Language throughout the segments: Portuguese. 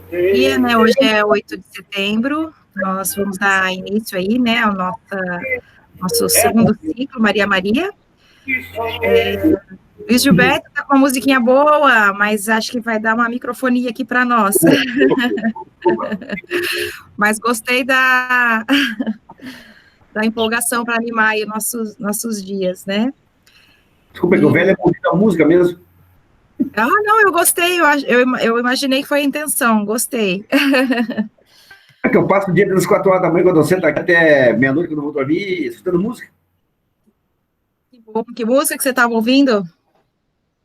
dia, né? Hoje é 8 de setembro, nós vamos dar início aí, né, ao nosso segundo ciclo, Maria Maria. Luiz Gilberto tá com uma musiquinha boa, mas acho que vai dar uma microfonia aqui para nós. Mas gostei da empolgação para animar aí nossos dias, né? Desculpa, que o velho é bonito da música mesmo. Ah, não, eu gostei, eu imaginei que foi a intenção, gostei. É que eu passo o dia das 4 horas da manhã, quando eu sento aqui até meia-noite, quando eu vou dormir, escutando música. Que bom, que música que você estava ouvindo?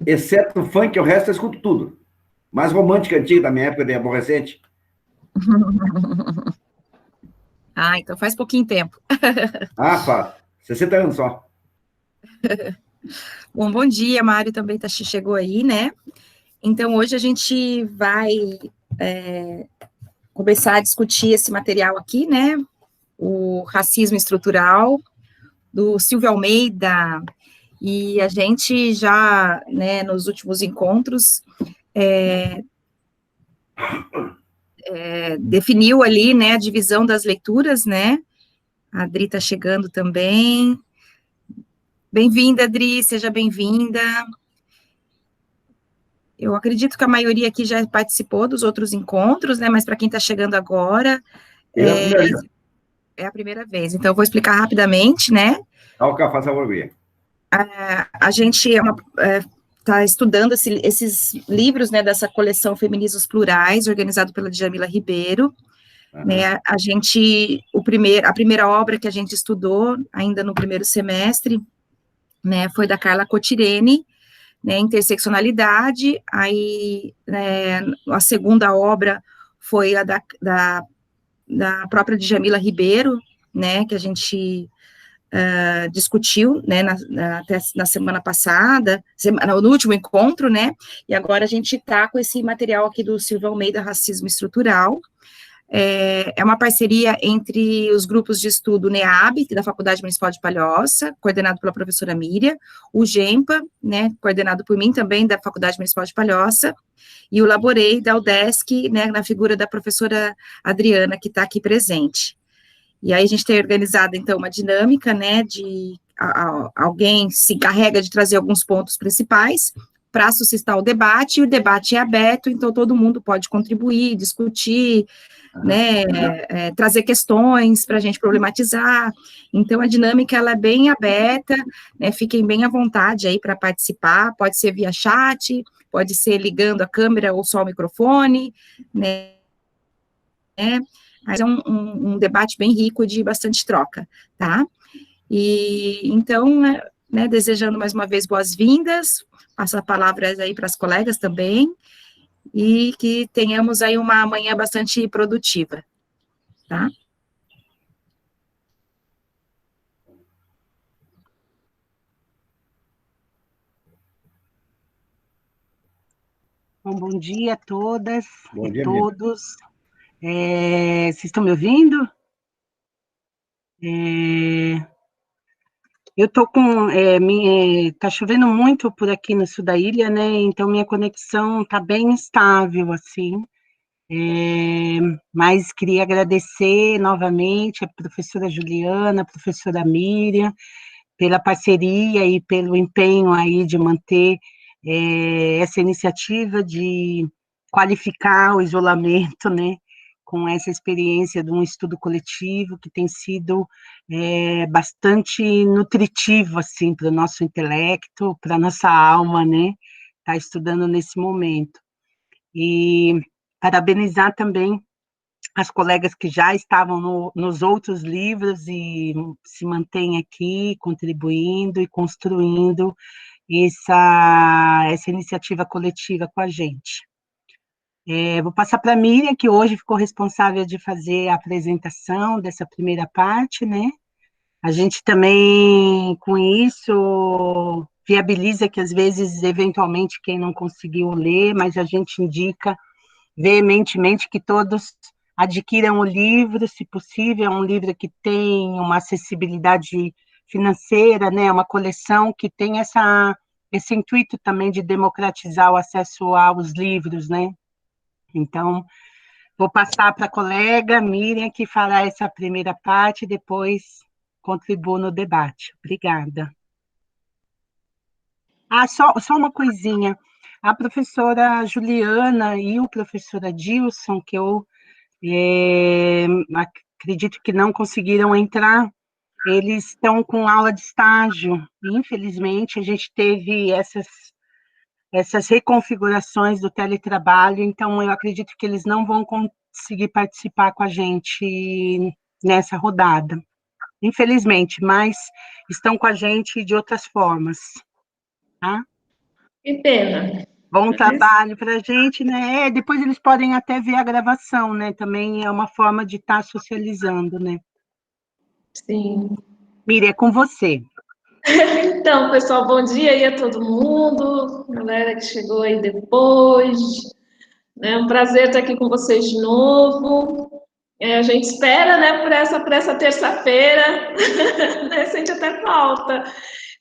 Exceto o funk, o resto eu escuto tudo. Mais romântica, antiga, da minha época de aborrecente. Ah, então faz pouquinho tempo. Ah, pá, 60 anos só. Bom dia, Mário também chegou aí, né? Então, hoje a gente vai começar a discutir esse material aqui, né? O racismo estrutural, do Silvio Almeida, e a gente já, né, nos últimos encontros, definiu ali, né, a divisão das leituras, né? A Adri está chegando também. Bem-vinda, Adri, seja bem-vinda. Eu acredito que a maioria aqui já participou dos outros encontros, né? Mas para quem está chegando agora, é a primeira vez. Então, eu vou explicar rapidamente, né? Faça a ouvir. A gente está estudando esses livros, né, dessa coleção Feminismos Plurais, organizado pela Djamila Ribeiro. Né, a primeira obra que a gente estudou, ainda no primeiro semestre, né, foi da Carla Cotirene, né, Interseccionalidade. Aí, né, a segunda obra foi a da própria Djamila Ribeiro, né, que a gente discutiu, né, na semana passada, no último encontro, né, e agora a gente está com esse material aqui do Silvio Almeida, Racismo Estrutural. É uma parceria entre os grupos de estudo NEAB, da Faculdade Municipal de Palhoça, coordenado pela professora Miriam, o GEMPA, né, coordenado por mim também, da Faculdade Municipal de Palhoça, e o Laborei, da UDESC, né, na figura da professora Adriana, que está aqui presente. E aí a gente tem organizado, então, uma dinâmica, né, de alguém se encarrega de trazer alguns pontos principais para suscitar o debate, e o debate é aberto, então todo mundo pode contribuir, discutir, né, trazer questões para a gente problematizar. Então, a dinâmica, ela é bem aberta, né, fiquem bem à vontade aí para participar, pode ser via chat, pode ser ligando a câmera ou só o microfone, né, mas é um debate bem rico de bastante troca, tá? E, então, né, desejando mais uma vez boas-vindas, passo a palavra aí para as colegas também, e que tenhamos aí uma manhã bastante produtiva, tá? Bom dia a todas e todos. Vocês estão me ouvindo? Eu estou com... tá chovendo muito por aqui no sul da ilha, né? Então, minha conexão está bem instável, assim. Mas queria agradecer novamente a professora Juliana, a professora Miriam, pela parceria e pelo empenho aí de manter essa iniciativa de qualificar o isolamento, né, com essa experiência de um estudo coletivo que tem sido bastante nutritivo, assim, para o nosso intelecto, para a nossa alma, né, tá estudando nesse momento. E parabenizar também as colegas que já estavam nos outros livros e se mantêm aqui contribuindo e construindo essa iniciativa coletiva com a gente. Vou passar para a Miriam, que hoje ficou responsável de fazer a apresentação dessa primeira parte, né? A gente também, com isso, viabiliza que, às vezes, eventualmente, quem não conseguiu ler, mas a gente indica veementemente que todos adquiram o livro, se possível, é um livro que tem uma acessibilidade financeira, né, uma coleção que tem esse intuito também de democratizar o acesso aos livros, né, Então, vou passar para a colega Miriam, que fará essa primeira parte, e depois contribuo no debate. Obrigada. Só uma coisinha. A professora Juliana e o professor Adilson, que eu acredito que não conseguiram entrar, eles estão com aula de estágio. Infelizmente, a gente teve essas reconfigurações do teletrabalho, então eu acredito que eles não vão conseguir participar com a gente nessa rodada. Infelizmente, mas estão com a gente de outras formas. Tá? Que pena. Bom trabalho para a gente, né? Depois eles podem até ver a gravação, né? Também é uma forma de estar socializando, né? Sim. Miriam, é com você. Então, pessoal, bom dia aí a todo mundo, galera que chegou aí depois. É um prazer estar aqui com vocês de novo. A gente espera, né, por essa terça-feira, né, sente até falta,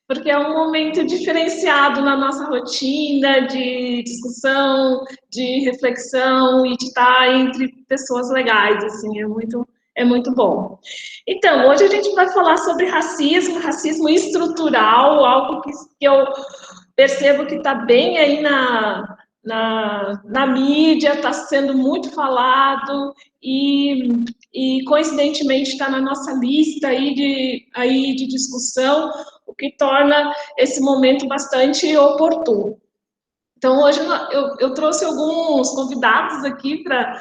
porque é um momento diferenciado na nossa rotina de discussão, de reflexão e de estar entre pessoas legais, assim, é muito bom. Então, hoje a gente vai falar sobre racismo estrutural, algo que eu percebo que está bem aí na mídia, está sendo muito falado e coincidentemente está na nossa lista aí de discussão, o que torna esse momento bastante oportuno. Então, hoje eu trouxe alguns convidados aqui para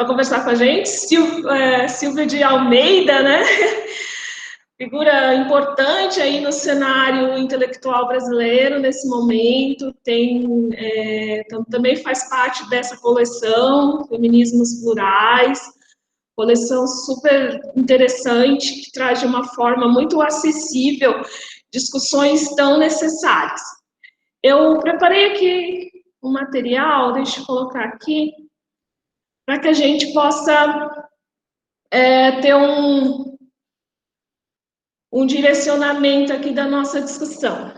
conversar com a gente. Silvia de Almeida, né? Figura importante aí no cenário intelectual brasileiro nesse momento, também faz parte dessa coleção, Feminismos Plurais, coleção super interessante, que traz de uma forma muito acessível discussões tão necessárias. Eu preparei aqui um material, deixa eu colocar aqui, para que a gente possa ter um direcionamento aqui da nossa discussão.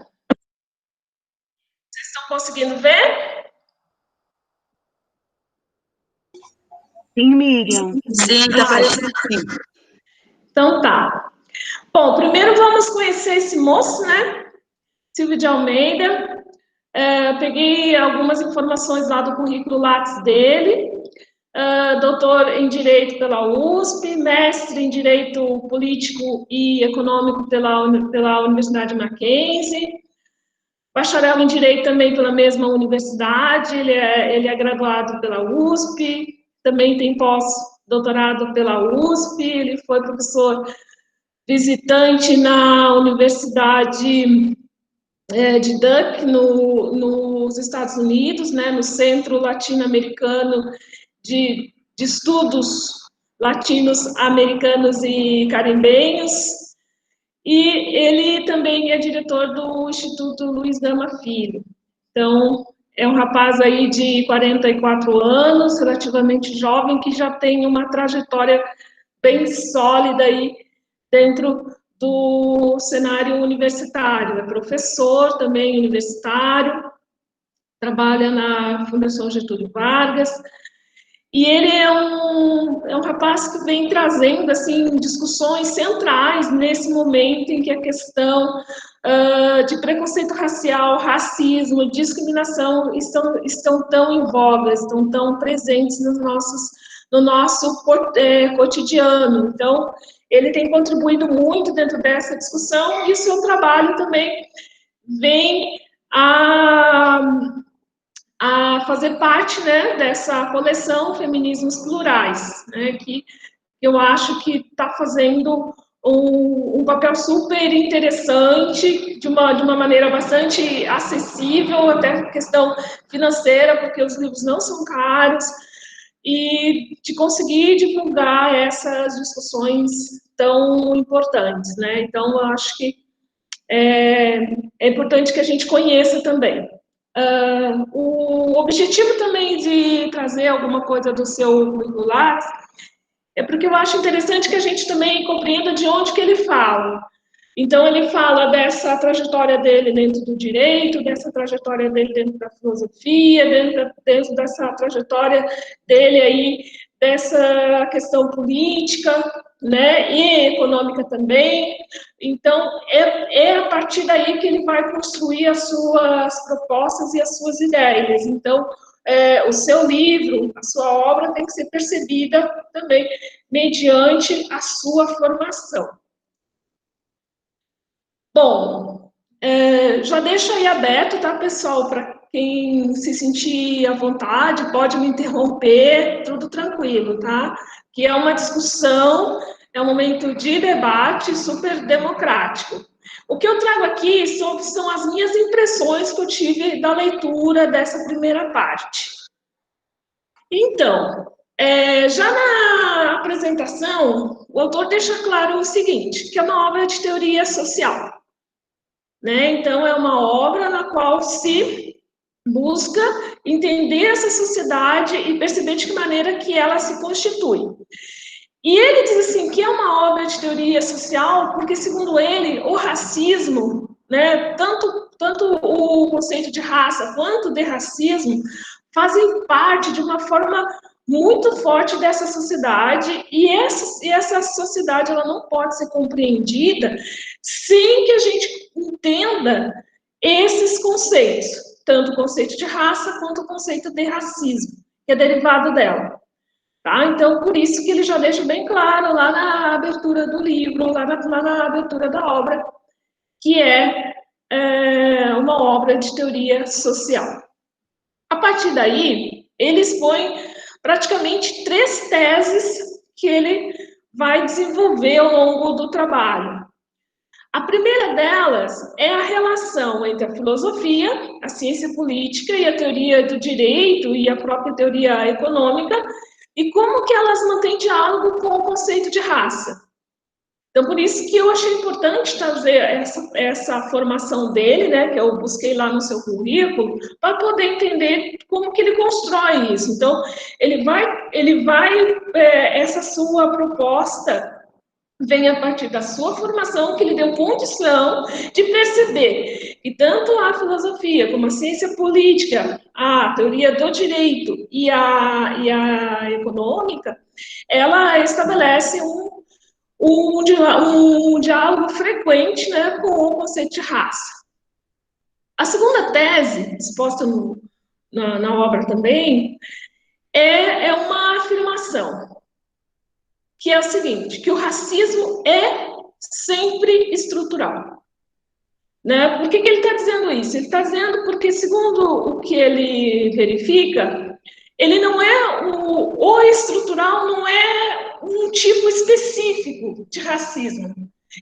Vocês estão conseguindo ver? Sim, Miriam. Sim, tá aparecendo sim. Então tá. Bom, primeiro vamos conhecer esse moço, né? Silvio de Almeida. Peguei algumas informações lá do currículo Lattes dele. Doutor em Direito pela USP, mestre em Direito Político e Econômico pela Universidade Mackenzie, bacharel em Direito também pela mesma universidade, ele é graduado pela USP, também tem pós-doutorado pela USP, ele foi professor visitante na Universidade de Duke, nos Estados Unidos, né, no Centro Latino-Americano de Estudos Latinos-Americanos e Caribenhos, e ele também é diretor do Instituto Luiz Gama Filho. Então, é um rapaz aí de 44 anos, relativamente jovem, que já tem uma trajetória bem sólida aí dentro do cenário universitário. É professor também universitário, trabalha na Fundação Getúlio Vargas, e ele é um rapaz que vem trazendo assim, discussões centrais nesse momento em que a questão de preconceito racial, racismo, discriminação estão tão em voga, estão tão presentes no nosso cotidiano. Então, ele tem contribuído muito dentro dessa discussão e o seu trabalho também vem a fazer parte, né, dessa coleção Feminismos Plurais, né, que eu acho que está fazendo um papel super interessante, de uma maneira bastante acessível, até questão financeira, porque os livros não são caros, e de conseguir divulgar essas discussões tão importantes, né? Então, eu acho que é importante que a gente conheça também. O objetivo também de trazer alguma coisa do seu currículo é porque eu acho interessante que a gente também compreenda de onde que ele fala. Então, ele fala dessa trajetória dele dentro do direito, dessa trajetória dele dentro da filosofia, dentro dessa trajetória dele aí, dessa questão política, né, e econômica também. Então, é a partir daí que ele vai construir as suas propostas e as suas ideias. Então, o seu livro, a sua obra tem que ser percebida também mediante a sua formação. Bom, já deixo aí aberto, tá, pessoal, para quem se sentir à vontade, pode me interromper, tudo tranquilo, tá? Que é uma discussão, é um momento de debate super democrático. O que eu trago aqui são as minhas impressões que eu tive da leitura dessa primeira parte. Então, já na apresentação, o autor deixa claro o seguinte, que é uma obra de teoria social. Né? Então, é uma obra na qual se busca entender essa sociedade e perceber de que maneira que ela se constitui. E ele diz assim, que é uma obra de teoria social, porque, segundo ele, o racismo, né, tanto o conceito de raça quanto de racismo, fazem parte de uma forma muito forte dessa sociedade, e essa sociedade ela não pode ser compreendida sem que a gente entenda esses conceitos, tanto o conceito de raça quanto o conceito de racismo, que é derivado dela. Tá? Então, por isso que ele já deixa bem claro lá na abertura do livro, lá na abertura da obra, que é uma obra de teoria social. A partir daí, ele expõe praticamente 3 teses que ele vai desenvolver ao longo do trabalho. A primeira delas é a relação entre a filosofia, a ciência política e a teoria do direito e a própria teoria econômica, e como que elas mantêm diálogo com o conceito de raça. Então, por isso que eu achei importante trazer essa formação dele, né, que eu busquei lá no seu currículo, para poder entender como que ele constrói isso. Então, essa sua proposta vem a partir da sua formação, que lhe deu condição de perceber que tanto a filosofia como a ciência política, a teoria do direito e a econômica, ela estabelece um diálogo frequente, né, com o conceito de raça. A segunda tese, exposta na obra também, é uma afirmação, que é o seguinte, que o racismo é sempre estrutural. Né? Por que ele está dizendo isso? Ele está dizendo porque, segundo o que ele verifica, ele não é o estrutural não é um tipo específico de racismo,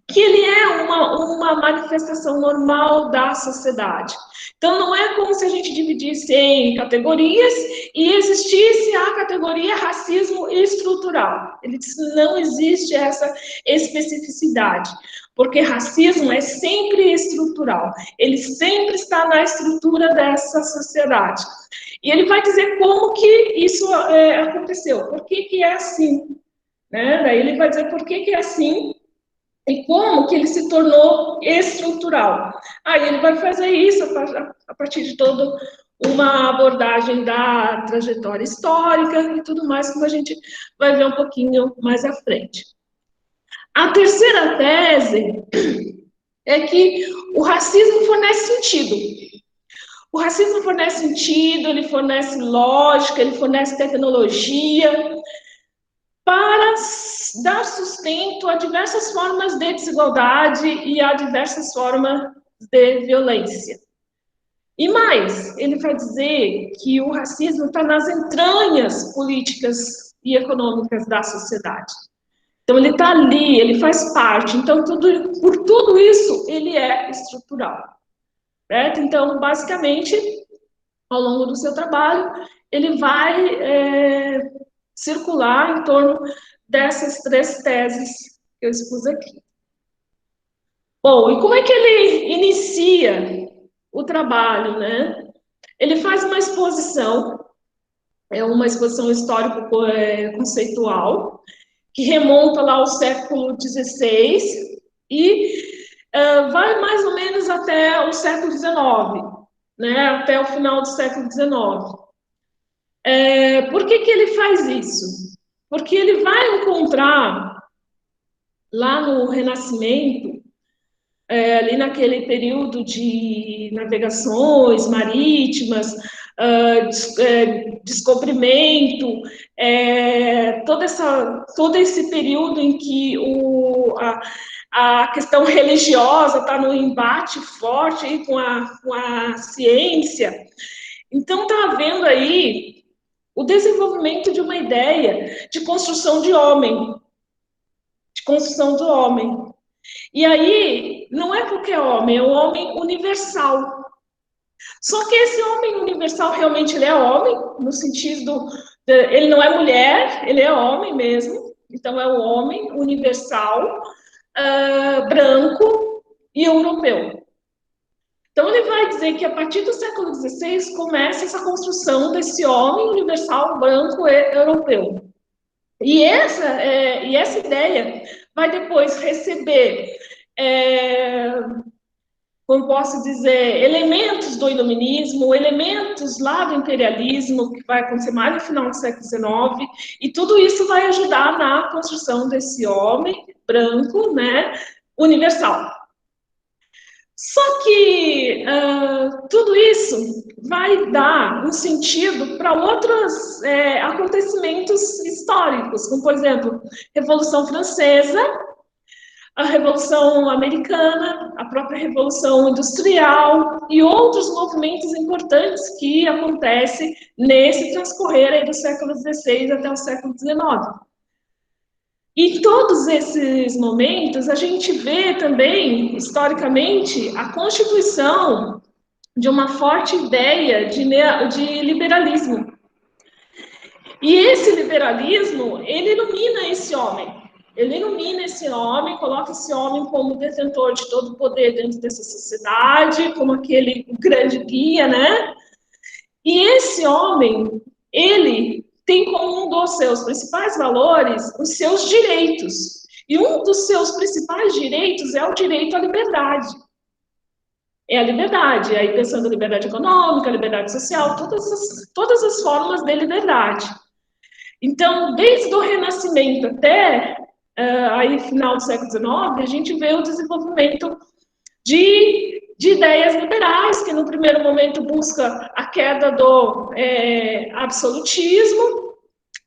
que ele é uma manifestação normal da sociedade. Então, não é como se a gente dividisse em categorias e existisse a categoria racismo estrutural. Ele diz que não existe essa especificidade, porque racismo é sempre estrutural, ele sempre está na estrutura dessa sociedade. E ele vai dizer como que isso aconteceu, por que é assim. Né? Daí ele vai dizer por que é assim, e como que ele se tornou estrutural. Aí ele vai fazer isso a partir de toda uma abordagem da trajetória histórica e tudo mais, que a gente vai ver um pouquinho mais à frente. A terceira tese é que o racismo fornece sentido. O racismo fornece sentido, ele fornece lógica, ele fornece tecnologia, para dar sustento a diversas formas de desigualdade e a diversas formas de violência. E mais, ele vai dizer que o racismo está nas entranhas políticas e econômicas da sociedade. Então, ele está ali, ele faz parte. Então, por tudo isso, ele é estrutural. Certo? Então, basicamente, ao longo do seu trabalho, ele vai circular em torno dessas 3 teses que eu expus aqui. Bom, e como é que ele inicia o trabalho, né? Ele faz uma exposição, é uma exposição histórico-conceitual, que remonta lá ao século XVI, e vai mais ou menos até o século XIX, né? Até o final do século XIX. Por que ele faz isso? Porque ele vai encontrar, lá no Renascimento, ali naquele período de navegações marítimas, descobrimento, todo esse período em que a questão religiosa está no embate forte aí com a ciência. Então, está havendo aí o desenvolvimento de uma ideia de construção de homem, de construção do homem. E aí, não é qualquer homem, é o homem universal. Só que esse homem universal, realmente, ele é homem, no sentido, ele não é mulher, ele é homem mesmo. Então, é o homem universal, branco e europeu. Então, ele vai dizer que a partir do século XVI começa essa construção desse homem universal, branco e europeu. E essa ideia vai depois receber, como posso dizer, elementos do iluminismo, elementos lá do imperialismo, que vai acontecer mais no final do século XIX, e tudo isso vai ajudar na construção desse homem branco, né, universal. Só que tudo isso vai dar um sentido para outros acontecimentos históricos, como, por exemplo, Revolução Francesa, a Revolução Americana, a própria Revolução Industrial e outros movimentos importantes que acontecem nesse transcorrer aí do século XVI até o século XIX. E todos esses momentos, a gente vê também, historicamente, a constituição de uma forte ideia de liberalismo. E esse liberalismo, ele ilumina esse homem. Ele ilumina esse homem, coloca esse homem como detentor de todo o poder dentro dessa sociedade, como aquele grande guia, né? E esse homem, ele tem como um dos seus principais valores os seus direitos. E um dos seus principais direitos é o direito à liberdade. É a liberdade, aí pensando em liberdade econômica, liberdade social, todas as formas de liberdade. Então, desde o Renascimento até aí final do século XIX, a gente vê o desenvolvimento de ideias liberais, que no primeiro momento busca a queda do absolutismo,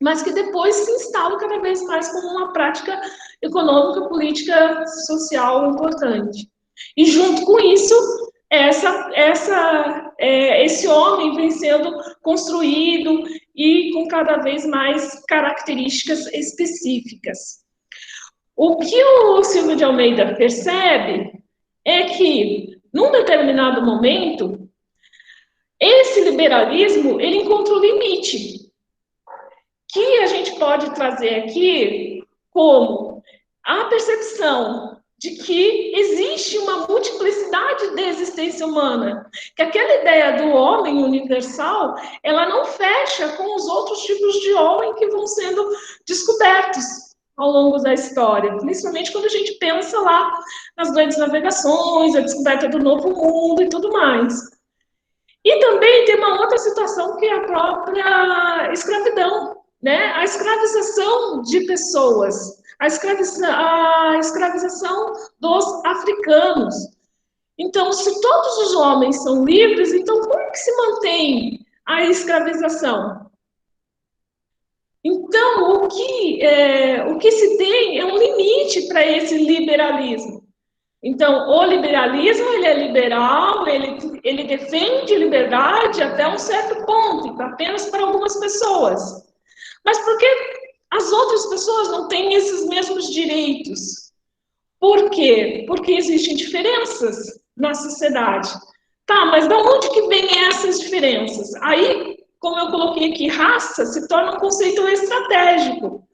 mas que depois se instala cada vez mais como uma prática econômica, política, social importante. E junto com isso, esse homem vem sendo construído e com cada vez mais características específicas. O que o Silvio de Almeida percebe é que, num determinado momento, esse liberalismo ele encontra um limite, que a gente pode trazer aqui como a percepção de que existe uma multiplicidade de existência humana, que aquela ideia do homem universal, ela não fecha com os outros tipos de homem que vão sendo descobertos ao longo da história, principalmente quando a gente pensa lá nas grandes navegações, a descoberta do novo mundo e tudo mais. E também tem uma outra situação que é a própria escravidão, né? A escravização de pessoas, a escravização dos africanos. Então, se todos os homens são livres, então como que se mantém a escravização? Então, o que se tem é um limite para esse liberalismo. Então, o liberalismo, ele é liberal, ele defende liberdade até um certo ponto, apenas para algumas pessoas. Mas por que as outras pessoas não têm esses mesmos direitos? Por quê? Porque existem diferenças na sociedade. Tá, mas de onde que vêm essas diferenças? Aí, como eu coloquei aqui, raça se torna um conceito estratégico.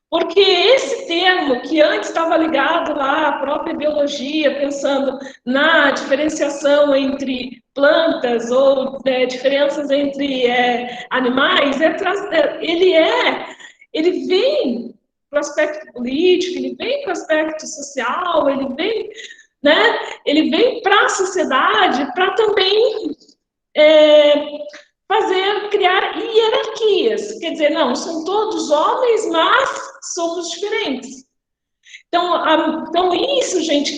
Porque esse termo, que antes estava ligado lá à própria biologia, pensando na diferenciação entre plantas ou diferenças entre animais, ele vem para o aspecto político, ele vem para o aspecto social, ele vem né? Ele vem para a sociedade para também criar hierarquias. Quer dizer, não, são todos homens, mas somos diferentes. Então isso, gente,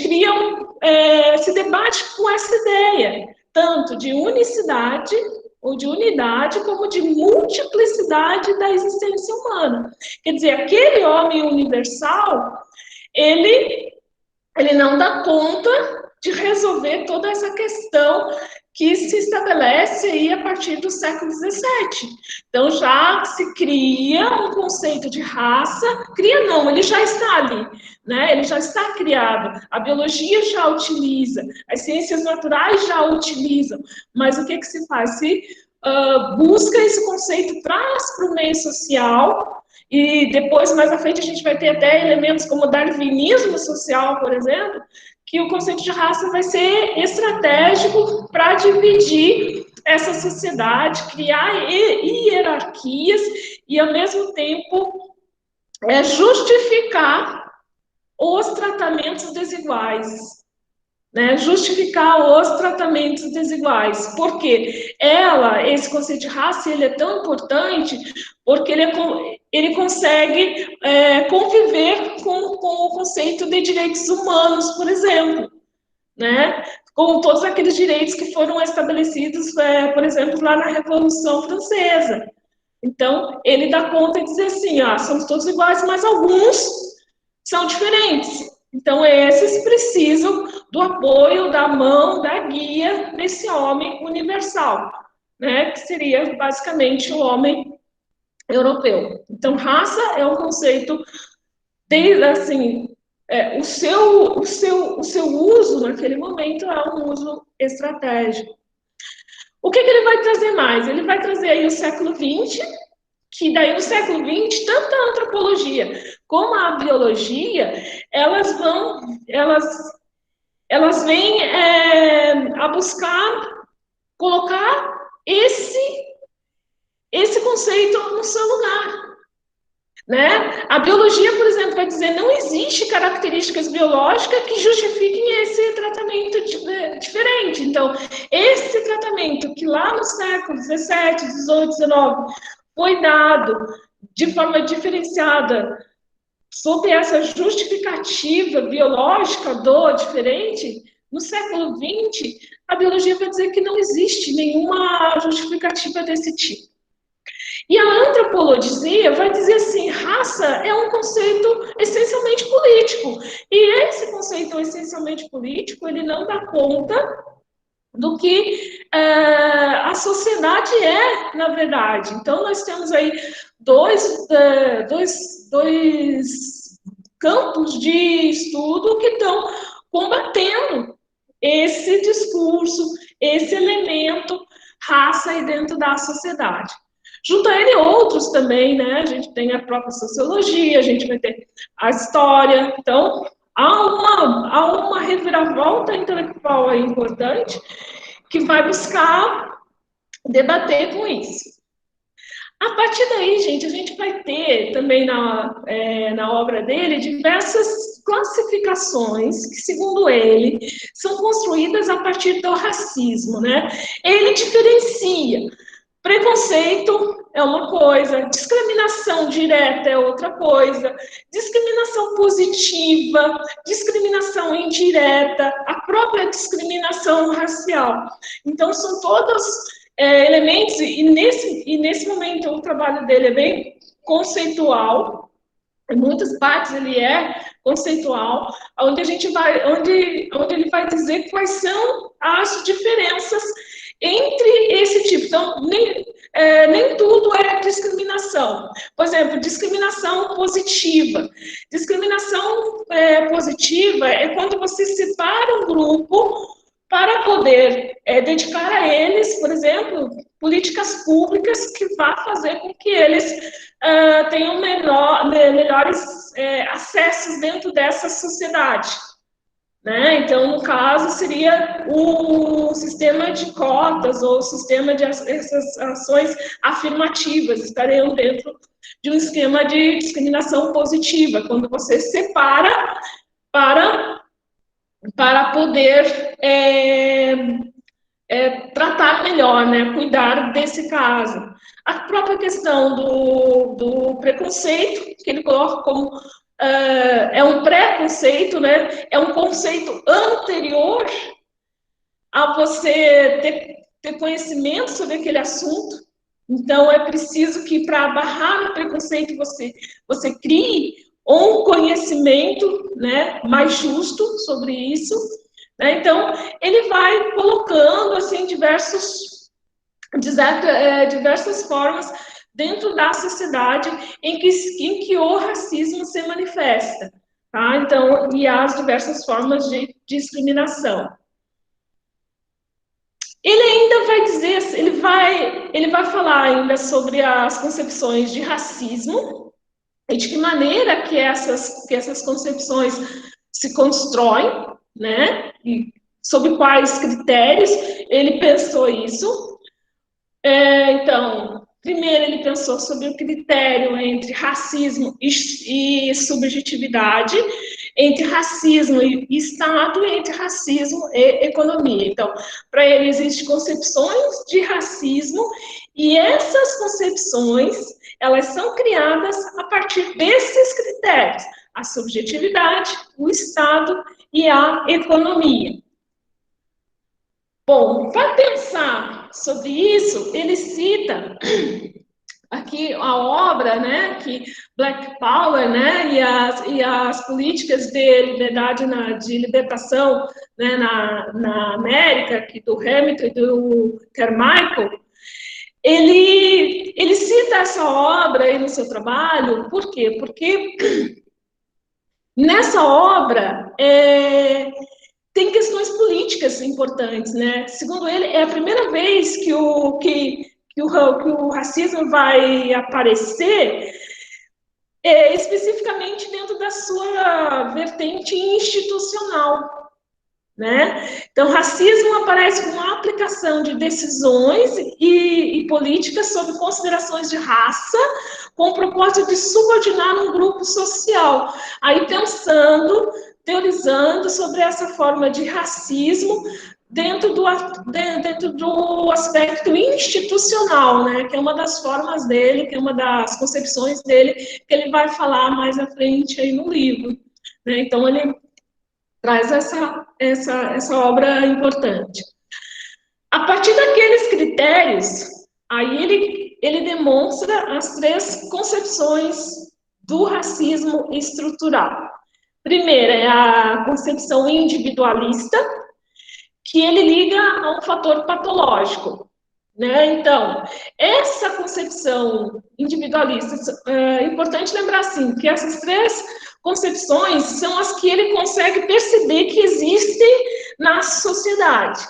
se debate com essa ideia, tanto de unicidade ou de unidade, como de multiplicidade da existência humana. Quer dizer, aquele homem universal, ele não dá conta de resolver toda essa questão que se estabelece aí a partir do século XVII. Então, já se cria um conceito de raça, ele já está ali, né? Ele já está criado, a biologia já utiliza, as ciências naturais já utilizam, mas o que se faz? Se busca esse conceito, traz para o meio social, e depois, mais à frente, a gente vai ter até elementos como o darwinismo social, por exemplo, que o conceito de raça vai ser estratégico para dividir essa sociedade, criar hierarquias e, ao mesmo tempo, justificar os tratamentos desiguais. Né? Justificar os tratamentos desiguais. Porque esse conceito de raça, ele é tão importante porque ele consegue conviver com o conceito de direitos humanos, por exemplo, né? Com todos aqueles direitos que foram estabelecidos, por exemplo, lá na Revolução Francesa. Então, ele dá conta de dizer assim, somos todos iguais, mas alguns são diferentes. Então, esses precisam do apoio, da mão, da guia desse homem universal, né? Que seria basicamente o homem europeu. Então, raça é um conceito, o seu uso naquele momento é um uso estratégico. O que ele vai trazer mais? Ele vai trazer aí o século XX, que daí no século XX, tanto a antropologia como a biologia, elas vêm a buscar colocar esse conceito no seu lugar. Né? A biologia, por exemplo, vai dizer não existe características biológicas que justifiquem esse tratamento diferente. Então, esse tratamento que lá no século XVII, XVIII, XIX foi dado de forma diferenciada sob essa justificativa biológica do diferente, no século XX, a biologia vai dizer que não existe nenhuma justificativa desse tipo. E a antropologia vai dizer assim, raça é um conceito essencialmente político. E esse conceito essencialmente político, ele não dá conta do que a sociedade é, na verdade. Então, nós temos aí dois campos de estudo que estão combatendo esse discurso, esse elemento raça aí dentro da sociedade. Junto a ele outros também, né? A gente tem a própria sociologia, a gente vai ter a história. Então, há uma reviravolta intelectual aí importante que vai buscar debater com isso. A partir daí, gente, a gente vai ter também na obra dele diversas classificações que, segundo ele, são construídas a partir do racismo, né? Ele diferencia. Preconceito é uma coisa, discriminação direta é outra coisa, discriminação positiva, discriminação indireta, a própria discriminação racial. Então, são todos elementos, e nesse momento o trabalho dele é bem conceitual, em muitas partes ele é conceitual, onde ele vai dizer quais são as diferenças entre esse tipo. Então, nem tudo é discriminação. Por exemplo, discriminação positiva. Discriminação positiva é quando você separa um grupo para poder dedicar a eles, por exemplo, políticas públicas que vá fazer com que eles tenham melhores acessos dentro dessa sociedade. Né? Então, no caso, seria o sistema de cotas ou o sistema de essas ações afirmativas, estariam dentro de um esquema de discriminação positiva, quando você separa para poder tratar melhor, né, cuidar desse caso. A própria questão do preconceito, que ele coloca como é um preconceito, né, é um conceito anterior a você ter conhecimento sobre aquele assunto. Então, é preciso que, para barrar o preconceito, você crie um conhecimento, né, mais justo sobre isso. Né? Então, ele vai colocando assim, diversas formas dentro da sociedade em que o racismo se manifesta. Tá? Então, e as diversas formas de discriminação. Ele ainda vai dizer, ele vai falar ainda sobre as concepções de racismo e de que maneira que essas concepções se constroem, né? E sob quais critérios ele pensou isso. Então, primeiro ele pensou sobre o critério entre racismo e subjetividade, entre racismo e Estado, e entre racismo e economia. Então, para ele existem concepções de racismo, e essas concepções, elas são criadas a partir desses critérios: a subjetividade, o Estado e a economia. Bom, para pensar sobre isso, ele cita aqui a obra, né, que Black Power, né, e as políticas de liberdade, de libertação, né, na América, que do Hamilton e do Carmichael. Ele cita essa obra aí no seu trabalho, por quê? Porque nessa obra tem questões políticas importantes, né? Segundo ele, é a primeira vez que o racismo vai aparecer especificamente dentro da sua vertente institucional, né? Então, racismo aparece com a aplicação de decisões e políticas sob considerações de raça, com o propósito de subordinar um grupo social. Aí, teorizando sobre essa forma de racismo dentro do aspecto institucional, né, que é uma das formas dele, que é uma das concepções dele, que ele vai falar mais à frente aí no livro. Né? Então, ele traz essa obra importante. A partir daqueles critérios, aí ele demonstra as 3 concepções do racismo estrutural. Primeira é a concepção individualista, que ele liga a um fator patológico. Né? Então, essa concepção individualista, é importante lembrar assim, que essas 3 concepções são as que ele consegue perceber que existem na sociedade.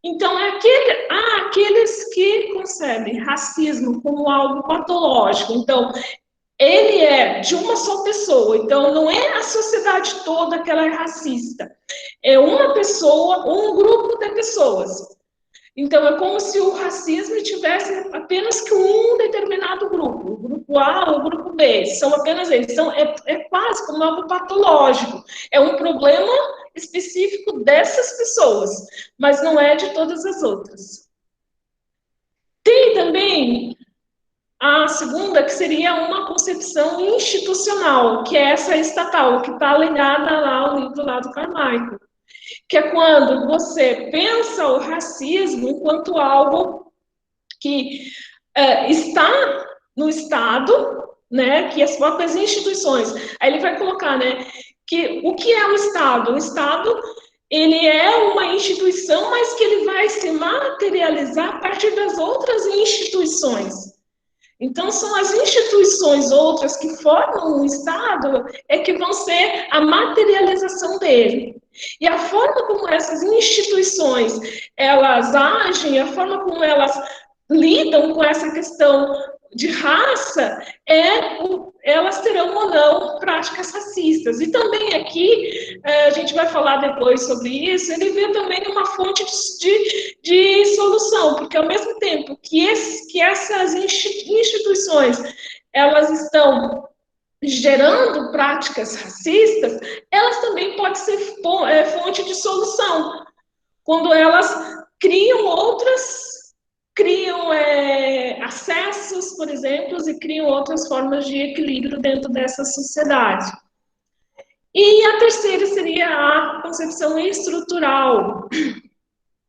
Então, há aqueles que concebem racismo como algo patológico. Então, ele é de uma só pessoa, então não é a sociedade toda que ela é racista. É uma pessoa, um grupo de pessoas. Então, é como se o racismo tivesse apenas que um determinado grupo, o grupo A ou o grupo B, são apenas eles. Então, é quase como algo patológico. É um problema específico dessas pessoas, mas não é de todas as outras. Tem também a segunda, que seria uma concepção institucional, que é essa estatal, que está ligada lá ao livro lá do Carmichael, que é quando você pensa o racismo enquanto algo que está no Estado, né, que as próprias instituições. Aí ele vai colocar, né, que o que é o Estado? O Estado, ele é uma instituição, mas que ele vai se materializar a partir das outras instituições. Então, são as instituições outras que formam o Estado que vão ser a materialização dele. E a forma como essas instituições, elas agem, a forma como elas lidam com essa questão de raça, elas terão ou não práticas racistas. E também aqui, a gente vai falar depois sobre isso, ele vê também uma fonte de solução, porque ao mesmo tempo que essas instituições, elas estão gerando práticas racistas, elas também podem ser fonte de solução, quando elas criam acessos, por exemplo, e criam outras formas de equilíbrio dentro dessa sociedade. E a terceira seria a concepção estrutural,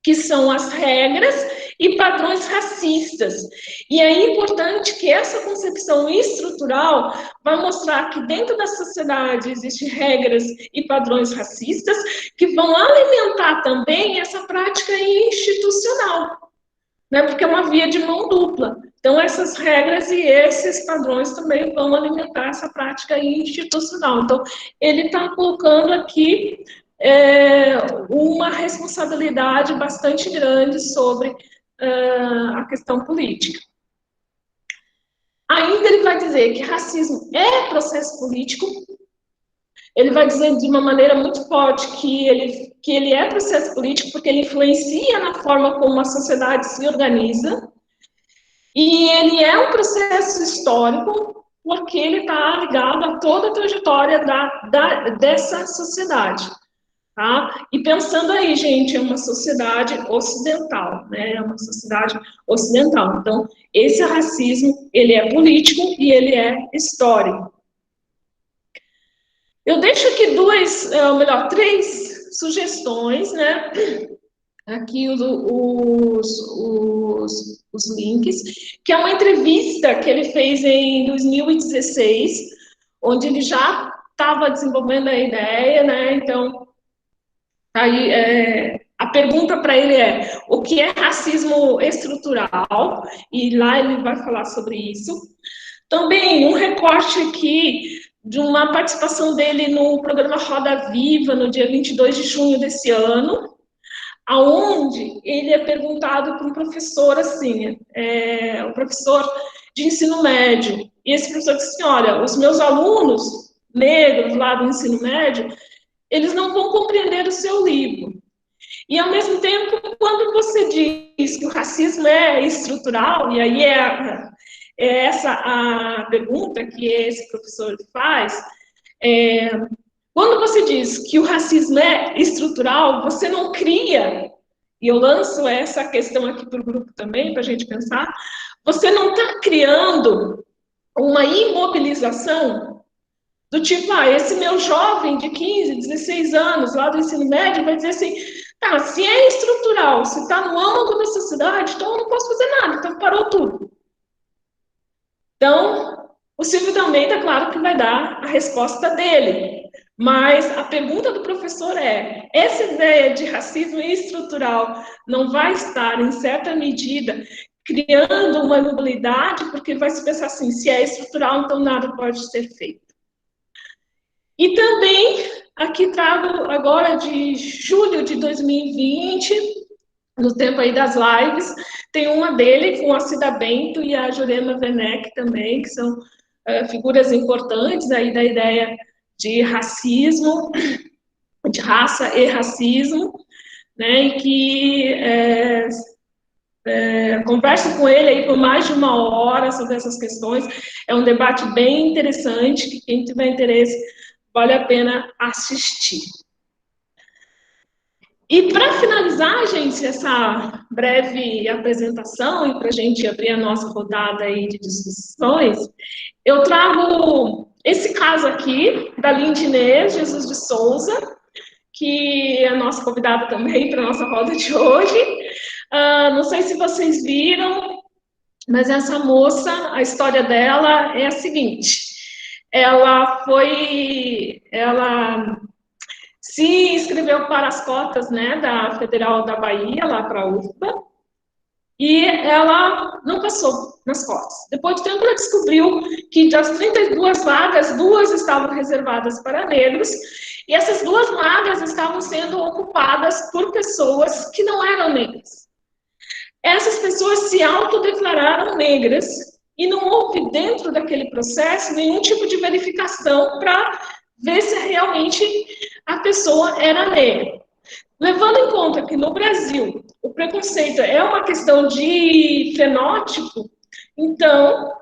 que são as regras e padrões racistas. E é importante que essa concepção estrutural vai mostrar que dentro da sociedade existem regras e padrões racistas que vão alimentar também essa prática institucional, né? Porque é uma via de mão dupla. Então, essas regras e esses padrões também vão alimentar essa prática institucional. Então, ele está colocando aqui uma responsabilidade bastante grande sobre a questão política. Ainda ele vai dizer que racismo é processo político. Ele vai dizer de uma maneira muito forte que ele é processo político porque ele influencia na forma como a sociedade se organiza. E ele é um processo histórico porque ele está ligado a toda a trajetória dessa sociedade. Tá? E pensando aí, gente, é uma sociedade ocidental, né? É uma sociedade ocidental. Então, esse racismo, ele é político e ele é histórico. Eu deixo aqui três sugestões, né? Aqui os links, que é uma entrevista que ele fez em 2016, onde ele já estava desenvolvendo a ideia, né? Então, aí a pergunta para ele é: o que é racismo estrutural? E lá ele vai falar sobre isso. Também um recorte aqui de uma participação dele no programa Roda Viva, no dia 22 de junho desse ano, aonde ele é perguntado por um professor, assim, um professor de ensino médio, e esse professor disse assim: olha, os meus alunos negros lá do ensino médio, eles não vão compreender o seu livro. E, ao mesmo tempo, quando você diz que o racismo é estrutural, e aí é essa a pergunta que esse professor faz, quando você diz que o racismo é estrutural, você não cria, e eu lanço essa questão aqui para o grupo também, para a gente pensar, você não está criando uma imobilização do tipo, esse meu jovem de 15, 16 anos, lá do ensino médio, vai dizer assim: tá, se é estrutural, se está no âmago da sociedade, então eu não posso fazer nada, então parou tudo. Então, o Silvio também está claro que vai dar a resposta dele. Mas a pergunta do professor é: essa ideia de racismo estrutural não vai estar, em certa medida, criando uma imobilidade, porque vai se pensar assim: se é estrutural, então nada pode ser feito. E também, aqui trago agora de julho de 2020, no tempo aí das lives, tem uma dele com a Cida Bento e a Jurema Werneck também, que são figuras importantes aí da ideia de racismo, de raça e racismo, né, e que converso com ele aí por mais de 1 hora sobre essas questões. É um debate bem interessante, que quem tiver interesse, vale a pena assistir. E para finalizar, gente, essa breve apresentação, e para a gente abrir a nossa rodada aí de discussões, eu trago esse caso aqui, da Lindinês Jesus de Souza, que é a nossa convidada também para a nossa roda de hoje. Não sei se vocês viram, mas essa moça, a história dela é a seguinte: ela se inscreveu para as cotas, né, da Federal da Bahia, lá para a UFBA, e ela não passou nas cotas. Depois de tempo, ela descobriu que das 32 vagas, 2 estavam reservadas para negros, e essas 2 vagas estavam sendo ocupadas por pessoas que não eram negras. Essas pessoas se autodeclararam negras, e não houve dentro daquele processo nenhum tipo de verificação para ver se realmente a pessoa era negra. Levando em conta que no Brasil o preconceito é uma questão de fenótipo, então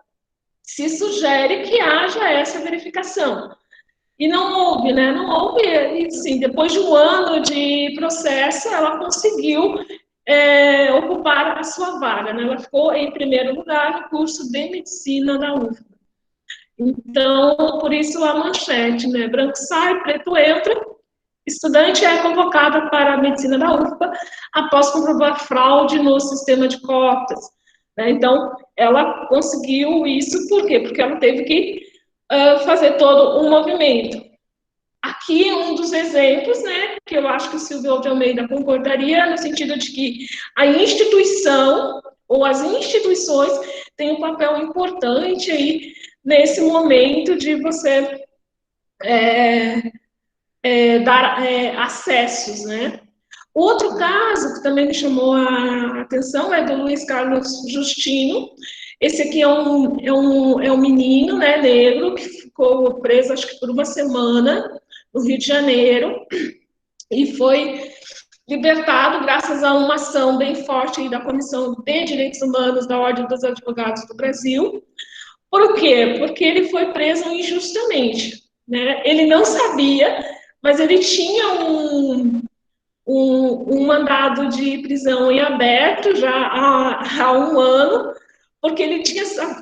se sugere que haja essa verificação. E não houve, né? Não houve, e sim, depois de um ano de processo, ela conseguiu ocupar a sua vaga, né? Ela ficou em primeiro lugar no curso de medicina da UFBA. Então, por isso a manchete, né? Branco sai, preto entra, estudante é convocada para a medicina da UFBA após comprovar fraude no sistema de cotas. Né? Então, ela conseguiu isso, por quê? Porque ela teve que fazer todo um movimento. Aqui um dos exemplos, né, que eu acho que o Silvio de Almeida concordaria, no sentido de que a instituição ou as instituições têm um papel importante aí nesse momento de você dar acessos, né? Outro caso que também me chamou a atenção é do Luiz Carlos Justino. Esse aqui é um menino, né, negro, que ficou preso, acho que por uma semana, no Rio de Janeiro, e foi libertado graças a uma ação bem forte aí da Comissão de Direitos Humanos da Ordem dos Advogados do Brasil. Por quê? Porque ele foi preso injustamente, né? Ele não sabia, mas ele tinha um mandado de prisão em aberto já há um ano, porque ele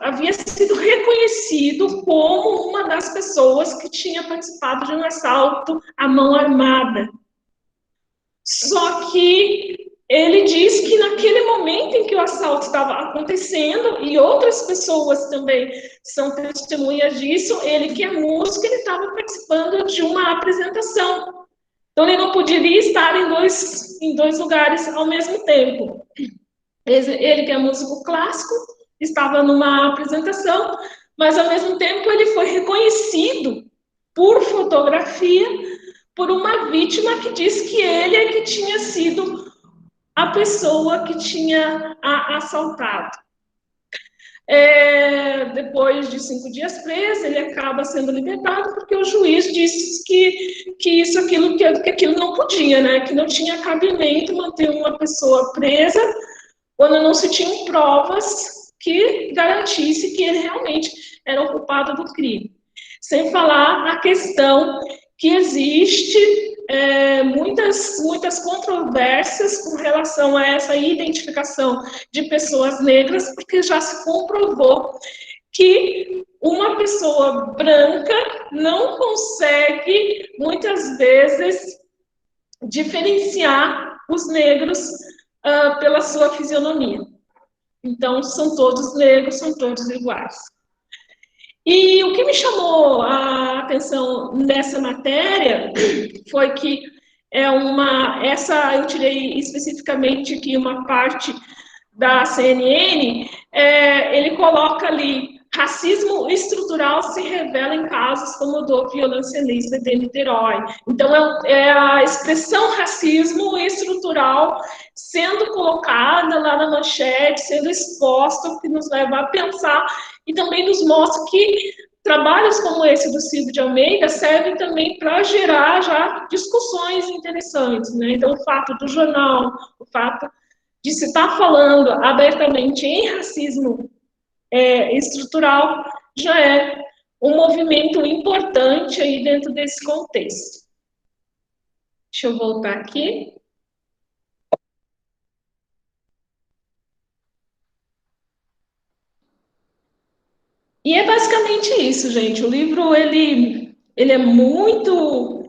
havia sido reconhecido como uma das pessoas que tinha participado de um assalto à mão armada. Só que ele diz que naquele momento em que o assalto estava acontecendo, e outras pessoas também são testemunhas disso, ele que é músico, ele estava participando de uma apresentação. Então, ele não poderia estar em dois lugares ao mesmo tempo. Ele que é músico clássico, estava numa apresentação, mas, ao mesmo tempo, ele foi reconhecido por fotografia por uma vítima que diz que ele é que tinha sido a pessoa que tinha assaltado. Depois de 5 dias preso, ele acaba sendo libertado porque o juiz disse que aquilo não podia, né? Que não tinha cabimento manter uma pessoa presa quando não se tinham provas que garantisse que ele realmente era o culpado do crime. Sem falar a questão que existe muitas controvérsias com relação a essa identificação de pessoas negras, porque já se comprovou que uma pessoa branca não consegue, muitas vezes, diferenciar os negros pela sua fisionomia. Então, são todos negros, são todos iguais. E o que me chamou a atenção nessa matéria foi que eu tirei especificamente aqui uma parte da CNN, ele coloca ali, racismo estrutural se revela em casos como o do violoncellista de Niterói. Então, é a expressão racismo estrutural sendo colocada lá na manchete, sendo exposta, o que nos leva a pensar e também nos mostra que trabalhos como esse do Silvio de Almeida servem também para gerar já discussões interessantes, né? Então, o fato do jornal, o fato de se estar falando abertamente em racismo estrutural já é um movimento importante aí dentro desse contexto. Deixa eu voltar aqui. E é basicamente isso, gente. O livro, ele é muito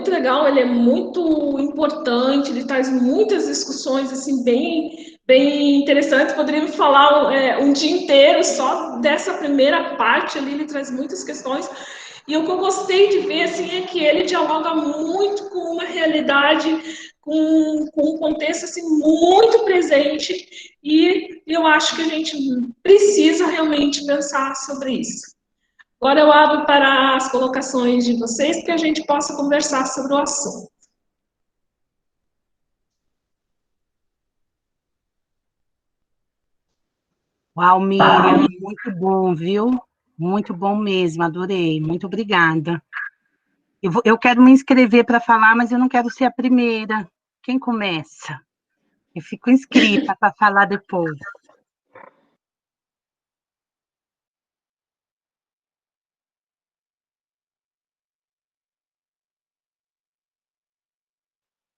legal, ele é muito importante, ele traz muitas discussões, assim, bem interessantes. Poderíamos falar um dia inteiro só dessa primeira parte ali, ele traz muitas questões. E o que eu gostei de ver, assim, é que ele dialoga muito com uma realidade, com um contexto, assim, muito presente, e eu acho que a gente precisa realmente pensar sobre isso. Agora eu abro para as colocações de vocês, para que a gente possa conversar sobre o assunto. Uau, Miriam, muito bom, viu? Muito bom mesmo, adorei. Muito obrigada. Eu quero me inscrever para falar, mas eu não quero ser a primeira. Quem começa? Eu fico inscrita para falar depois.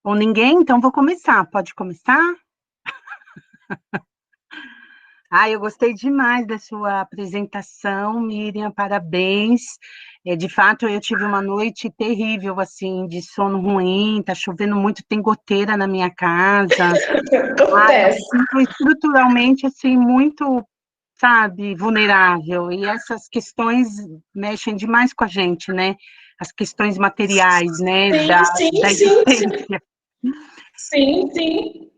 Ou ninguém? Então vou começar. Pode começar? Eu gostei demais da sua apresentação, Miriam, parabéns. De fato, eu tive uma noite terrível, assim, de sono ruim, tá chovendo muito, tem goteira na minha casa. Eu Acontece. me sinto estruturalmente, assim, muito, sabe, vulnerável. E essas questões mexem demais com a gente, né? As questões materiais, né, Sim, sim, da sim, sim. existência. Sim, sim.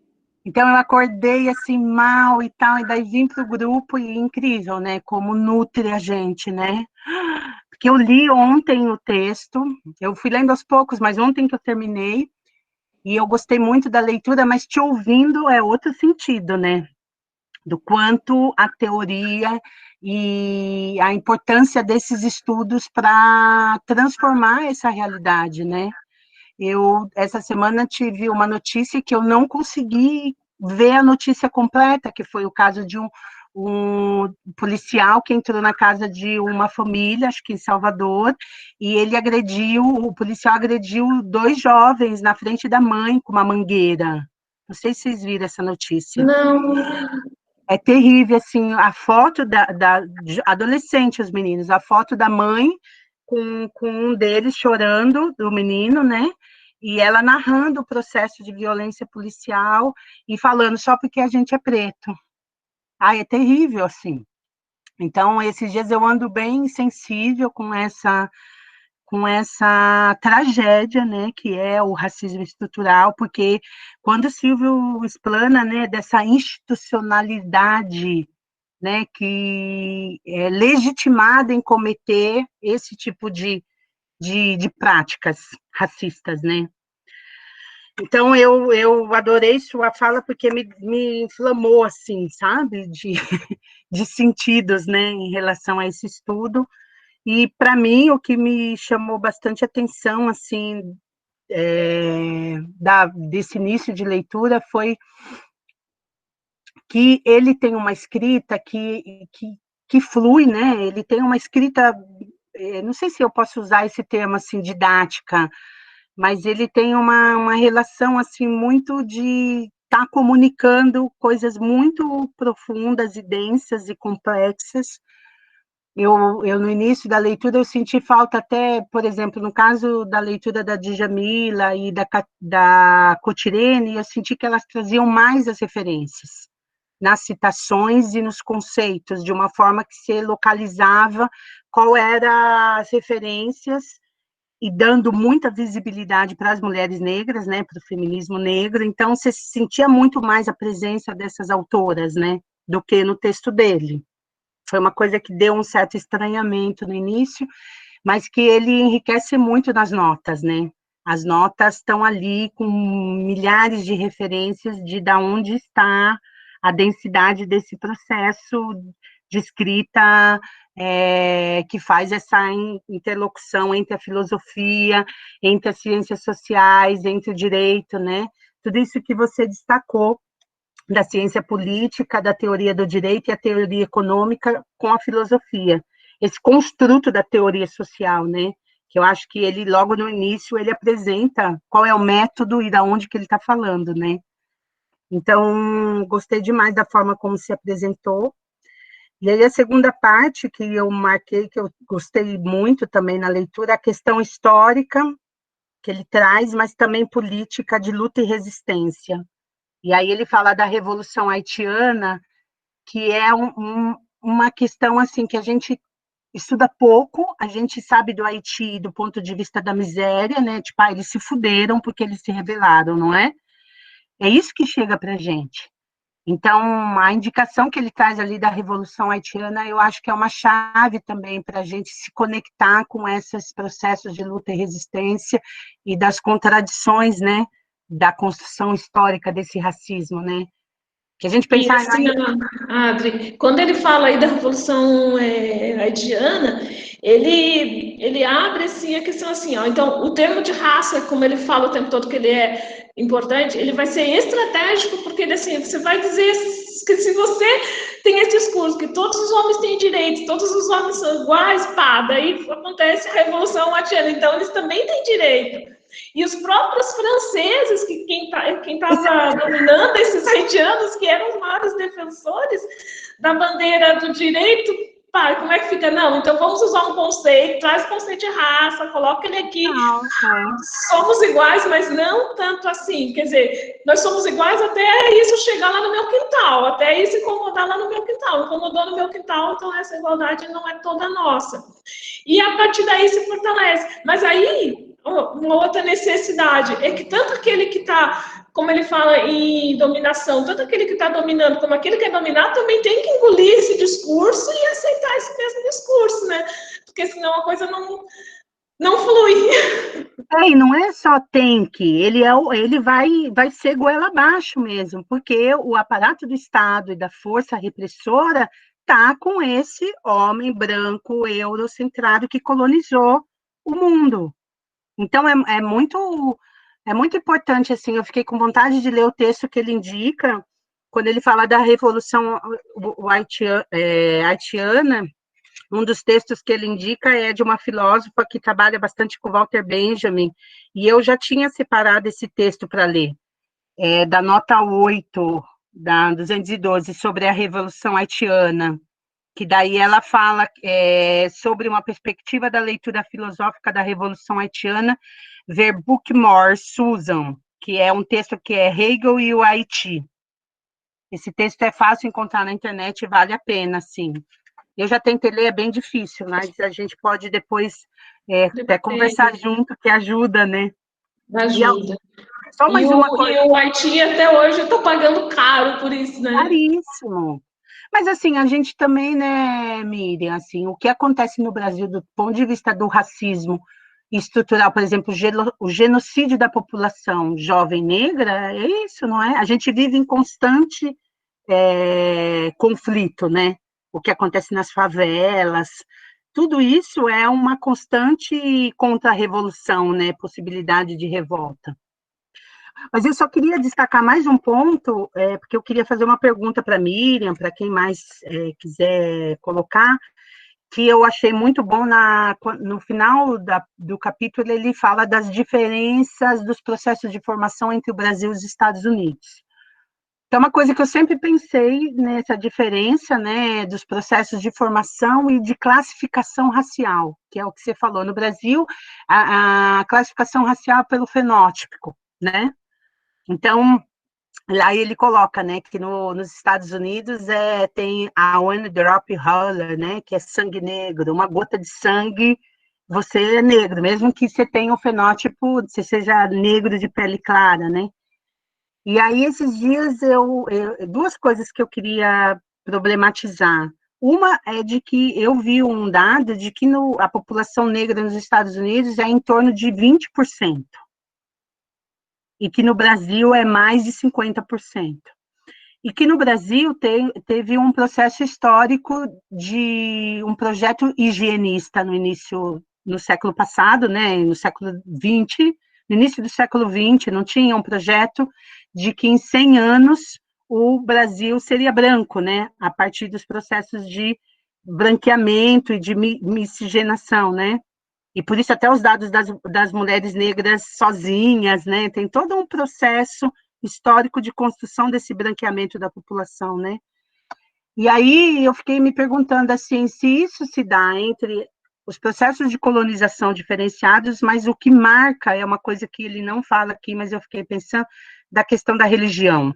Então, eu acordei assim mal e tal, e daí vim para o grupo, e incrível, né? Como nutre a gente, né? Porque eu li ontem o texto, eu fui lendo aos poucos, mas ontem que eu terminei, e eu gostei muito da leitura, mas te ouvindo é outro sentido, né? Do quanto a teoria e a importância desses estudos para transformar essa realidade, né? Eu, essa semana, tive uma notícia que eu não consegui ver a notícia completa, que foi o caso de um policial que entrou na casa de uma família, acho que em Salvador, e o policial agrediu 2 jovens na frente da mãe com uma mangueira. Não sei se vocês viram essa notícia. Não. É terrível, assim, a foto de adolescente, os meninos, a foto da mãe com um deles chorando, do menino, né? E ela narrando o processo de violência policial e falando só porque a gente é preto. É terrível, assim. Então, esses dias eu ando bem sensível com essa tragédia, né, que é o racismo estrutural, porque quando o Silvio explana, né, dessa institucionalidade, né, que é legitimada em cometer esse tipo de práticas racistas, né? Então, eu adorei sua fala porque me inflamou, assim, sabe? De sentidos, né, em relação a esse estudo. E, para mim, o que me chamou bastante atenção, assim, desse início de leitura foi que ele tem uma escrita que flui, né? Ele tem uma escrita, não sei se eu posso usar esse termo, assim, didática, mas ele tem uma relação, assim, muito de estar comunicando coisas muito profundas e densas e complexas. No início da leitura, eu senti falta até, por exemplo, no caso da leitura da Djamila e da Cotirene, eu senti que elas traziam mais as referências nas citações e nos conceitos, de uma forma que se localizava qual eram as referências e dando muita visibilidade para as mulheres negras, né, para o feminismo negro. Então, você sentia muito mais a presença dessas autoras, né, do que no texto dele. Foi uma coisa que deu um certo estranhamento no início, mas que ele enriquece muito nas notas, né? As notas estão ali com milhares de referências de onde está a densidade desse processo de escrita que faz essa interlocução entre a filosofia, entre as ciências sociais, entre o direito, né? Tudo isso que você destacou da ciência política, da teoria do direito e a teoria econômica com a filosofia. Esse construto da teoria social, né? Que eu acho que ele, logo no início, ele apresenta qual é o método e da onde que ele está falando, né? Então, gostei demais da forma como se apresentou. E aí, a segunda parte que eu marquei, que eu gostei muito também na leitura, a questão histórica que ele traz, mas também política de luta e resistência. E aí ele fala da Revolução Haitiana, que é uma questão assim que a gente estuda pouco, a gente sabe do Haiti do ponto de vista da miséria, né? Tipo, eles se fuderam porque eles se rebelaram, não é? É isso que chega para a gente. Então, a indicação que ele traz ali da Revolução Haitiana, eu acho que é uma chave também para a gente se conectar com esses processos de luta e resistência e das contradições, né, da construção histórica desse racismo, né? Que a gente E pensar... assim, Adri, quando ele fala aí da Revolução haitiana, ele abre assim a questão assim, ó, então o termo de raça, como ele fala o tempo todo que ele é importante, ele vai ser estratégico, porque ele, assim, você vai dizer que se você tem esse discurso que todos os homens têm direito, todos os homens são iguais, pá, daí acontece a Revolução Haitiana, então eles também têm direito. E os próprios franceses, que quem estava dominando esses haitianos, que eram os maiores defensores da bandeira do direito, pá, como é que fica? Não, então vamos usar um conceito, traz o conceito de raça, coloca ele aqui. Não, Somos iguais, mas não tanto assim. Quer dizer, nós somos iguais até isso chegar lá no meu quintal, até isso incomodar lá no meu quintal. Incomodou no meu quintal, então essa igualdade não é toda nossa. E a partir daí se fortalece. Mas aí, uma outra necessidade é que tanto aquele que está, como ele fala em dominação, tanto aquele que está dominando como aquele que é dominado também tem que engolir esse discurso e aceitar esse mesmo discurso, né? Porque senão a coisa não flui. E não é só tem que, ele vai ser goela abaixo mesmo, porque o aparato do Estado e da força repressora está com esse homem branco eurocentrado que colonizou o mundo. Então, é muito importante, assim, eu fiquei com vontade de ler o texto que ele indica, quando ele fala da Revolução Haitiana. Um dos textos que ele indica é de uma filósofa que trabalha bastante com Walter Benjamin, e eu já tinha separado esse texto para ler, da nota 8, da 212, sobre a Revolução Haitiana, que daí ela fala sobre uma perspectiva da leitura filosófica da Revolução Haitiana, ver Bookmore, Susan, que é um texto que é Hegel e o Haiti. Esse texto é fácil encontrar na internet e vale a pena, sim. Eu já tentei ler, é bem difícil, mas a gente pode depois até conversar junto, que ajuda, né? Ajuda. Só mais uma coisa. E o Haiti até hoje está pagando caro por isso, né? Caríssimo. Mas, assim, a gente também, né, Miriam, assim, o que acontece no Brasil do ponto de vista do racismo estrutural, por exemplo, o genocídio da população jovem negra, é isso, não é? A gente vive em constante conflito, né? O que acontece nas favelas, tudo isso é uma constante contra-revolução, né? Possibilidade de revolta. Mas eu só queria destacar mais um ponto, porque eu queria fazer uma pergunta para a Miriam, para quem mais quiser colocar, que eu achei muito bom no final do capítulo, ele fala das diferenças dos processos de formação entre o Brasil e os Estados Unidos. É uma coisa que eu sempre pensei nessa diferença, né, dos processos de formação e de classificação racial, que é o que você falou. No Brasil, a classificação racial é pelo fenótipo, né? Então, lá ele coloca, né, que nos Estados Unidos tem a one drop holler, né, que é sangue negro, uma gota de sangue, você é negro, mesmo que você tenha o fenótipo, você seja negro de pele clara, né? E aí, esses dias, duas coisas que eu queria problematizar. Uma é de que eu vi um dado de que a população negra nos Estados Unidos é em torno de 20%. E que no Brasil é mais de 50%. E que no Brasil teve um processo histórico de um projeto higienista no século passado, né, no século XX, no início do século XX, não tinha um projeto de que em 100 anos o Brasil seria branco, né, a partir dos processos de branqueamento e de miscigenação, né, e por isso até os dados das mulheres negras sozinhas, né, tem todo um processo histórico de construção desse branqueamento da população, né, e aí eu fiquei me perguntando, assim, se isso se dá entre os processos de colonização diferenciados, mas o que marca é uma coisa que ele não fala aqui, mas eu fiquei pensando, da questão da religião.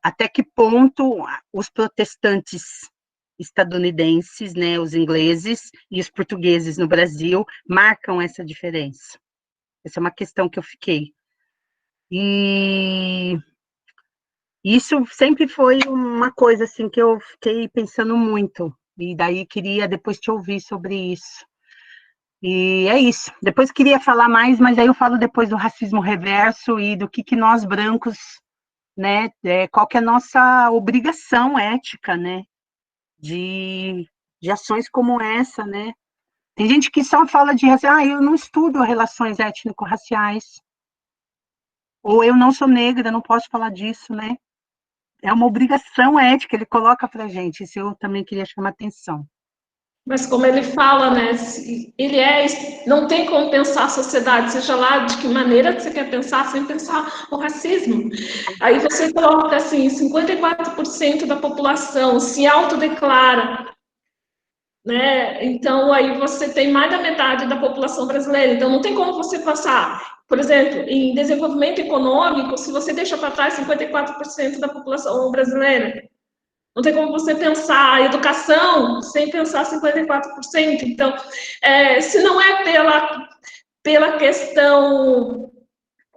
Até que ponto os protestantes estadunidenses, né, os ingleses e os portugueses no Brasil marcam essa diferença. Essa é uma questão que eu fiquei. E isso sempre foi uma coisa assim que eu fiquei pensando muito. E daí queria depois te ouvir sobre isso. E é isso. Depois queria falar mais, mas aí eu falo depois do racismo reverso e do que nós brancos, né, qual que é a nossa obrigação ética, né, de de ações como essa, né? Tem gente que só fala de eu não estudo relações étnico-raciais, ou eu não sou negra, não posso falar disso, né? É uma obrigação ética, ele coloca para a gente, isso eu também queria chamar atenção. Mas como ele fala, né, não tem como pensar a sociedade, seja lá de que maneira você quer pensar, sem pensar o racismo. Aí você coloca assim, 54% da população se autodeclara, né? Então aí você tem mais da metade da população brasileira, então não tem como você passar, por exemplo, em desenvolvimento econômico, se você deixa para trás 54% da população brasileira. Não tem como você pensar a educação sem pensar 54%. Então, se não é pela questão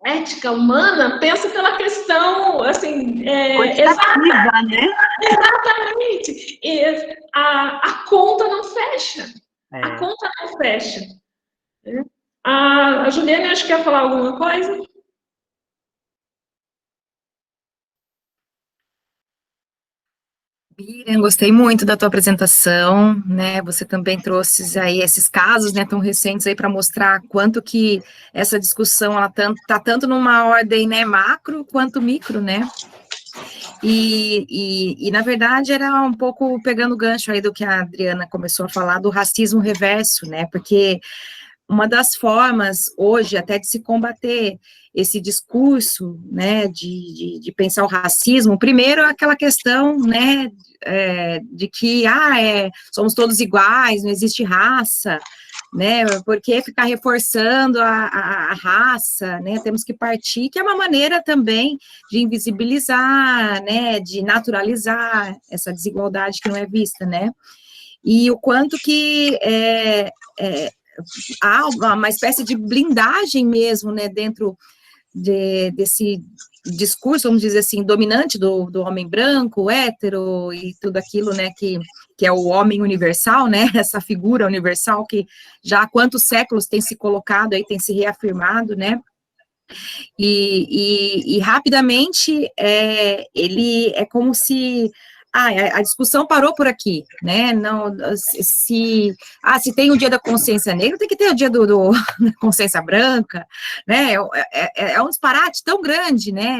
ética humana, pensa pela questão, assim, quantitativa, né? Exatamente. E a conta não fecha. A conta não fecha. A Juliana, acho que quer falar alguma coisa? Miriam, gostei muito da tua apresentação, né? Você também trouxe aí esses casos, né, tão recentes aí para mostrar quanto que essa discussão ela tá tanto numa ordem, né, macro quanto micro, né? E na verdade era um pouco pegando o gancho aí do que a Adriana começou a falar do racismo reverso, né? Porque uma das formas hoje até de se combater esse discurso, né, de pensar o racismo, primeiro aquela questão, né, de que, somos todos iguais, não existe raça, né, por que ficar reforçando a raça, né, temos que partir, que é uma maneira também de invisibilizar, né, de naturalizar essa desigualdade que não é vista, né, e o quanto que há uma espécie de blindagem mesmo, né, dentro desse discurso, vamos dizer assim, dominante do homem branco, hétero e tudo aquilo, né, que é o homem universal, né, essa figura universal que já há quantos séculos tem se colocado aí, tem se reafirmado, né, e rapidamente ele é como se a discussão parou por aqui, né? Não, se tem o dia da consciência negra, tem que ter o dia da consciência branca, né? É um disparate tão grande, né?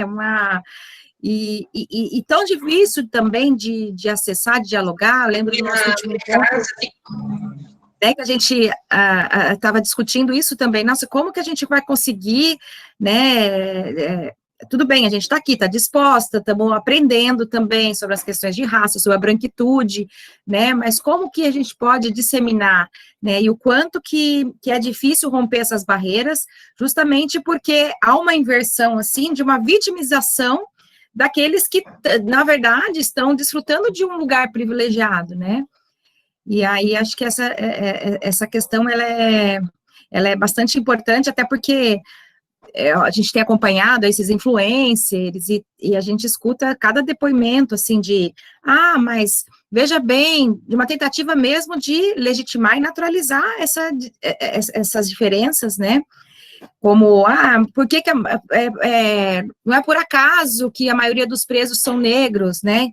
E tão difícil também de acessar, de dialogar. Eu lembro do nosso último encontro, né, que a gente estava discutindo isso também. Nossa, como que a gente vai conseguir, né? Tudo bem, a gente está aqui, está disposta, estamos aprendendo também sobre as questões de raça, sobre a branquitude, né, mas como que a gente pode disseminar, né, e o quanto que é difícil romper essas barreiras, justamente porque há uma inversão, assim, de uma vitimização daqueles que, na verdade, estão desfrutando de um lugar privilegiado, né, e aí acho que essa questão, ela é bastante importante, até porque a gente tem acompanhado esses influencers e a gente escuta cada depoimento, assim, mas veja bem, de uma tentativa mesmo de legitimar e naturalizar essas diferenças, né, como, por que não é por acaso que a maioria dos presos são negros, né,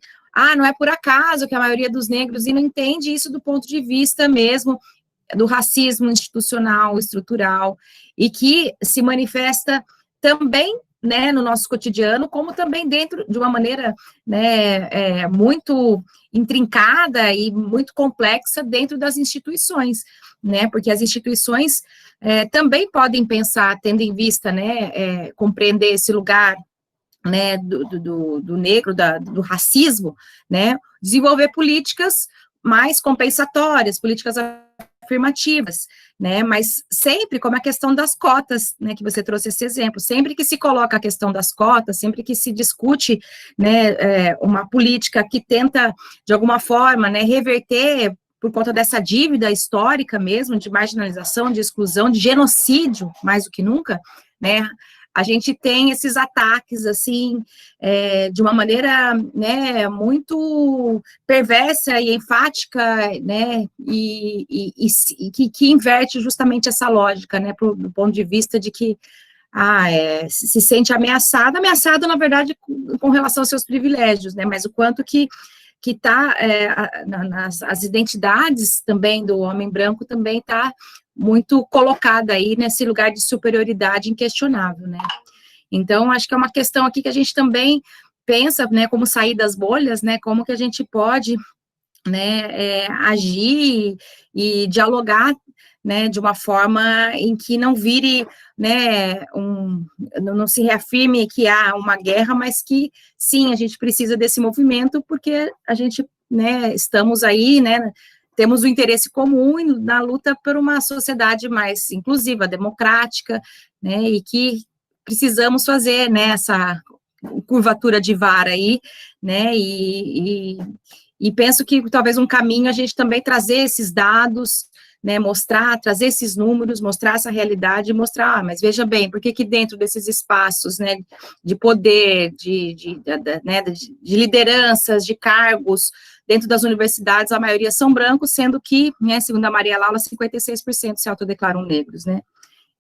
não é por acaso que a maioria dos negros, e não entende isso do ponto de vista mesmo do racismo institucional, estrutural, e que se manifesta também, né, no nosso cotidiano, como também dentro de uma maneira, né, muito intrincada e muito complexa dentro das instituições, né, porque as instituições também podem pensar, tendo em vista, né, compreender esse lugar, né, do negro, do racismo, né, desenvolver políticas mais compensatórias, políticas afirmativas, né, mas sempre como a questão das cotas, né, que você trouxe esse exemplo, sempre que se coloca a questão das cotas, sempre que se discute, né, uma política que tenta, de alguma forma, né, reverter, por conta dessa dívida histórica mesmo, de marginalização, de exclusão, de genocídio, mais do que nunca, né, a gente tem esses ataques, assim, de uma maneira, né, muito perversa e enfática, né, e que inverte justamente essa lógica, né, do ponto de vista de que, se sente ameaçada, na verdade, com relação aos seus privilégios, né, mas o quanto que que está, as identidades também do homem branco também está muito colocada aí nesse lugar de superioridade inquestionável, né? Então, acho que é uma questão aqui que a gente também pensa, né, como sair das bolhas, né, como que a gente pode, né, agir e dialogar, né, de uma forma em que não vire, né, não se reafirme que há uma guerra, mas que, sim, a gente precisa desse movimento, porque a gente, né, estamos aí, né, temos o interesse comum na luta por uma sociedade mais inclusiva, democrática, né, e que precisamos fazer, né, essa curvatura de vara aí, né, e penso que talvez um caminho a gente também trazer esses dados, né, trazer esses números, mostrar essa realidade, mostrar, mas veja bem, por que dentro desses espaços, né, de poder, né, de lideranças, de cargos, dentro das universidades, a maioria são brancos, sendo que, né, segundo a Maria Laura, 56% se autodeclaram negros, né,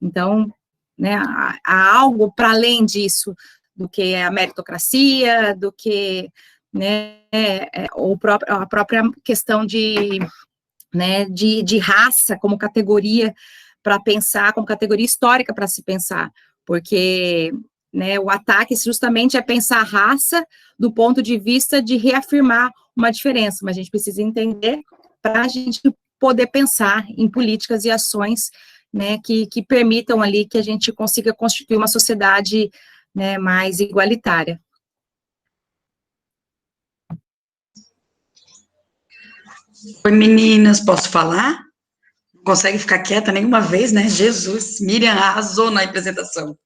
então, né, há algo para além disso, do que a meritocracia, do que, né, a própria questão de, né, de raça como categoria para pensar, como categoria histórica para se pensar, porque, né, o ataque justamente é pensar a raça do ponto de vista de reafirmar uma diferença, mas a gente precisa entender para a gente poder pensar em políticas e ações, né, que permitam ali que a gente consiga constituir uma sociedade, né, mais igualitária. Oi, meninas, posso falar? Não consegue ficar quieta nenhuma vez, né? Jesus, Miriam arrasou na apresentação.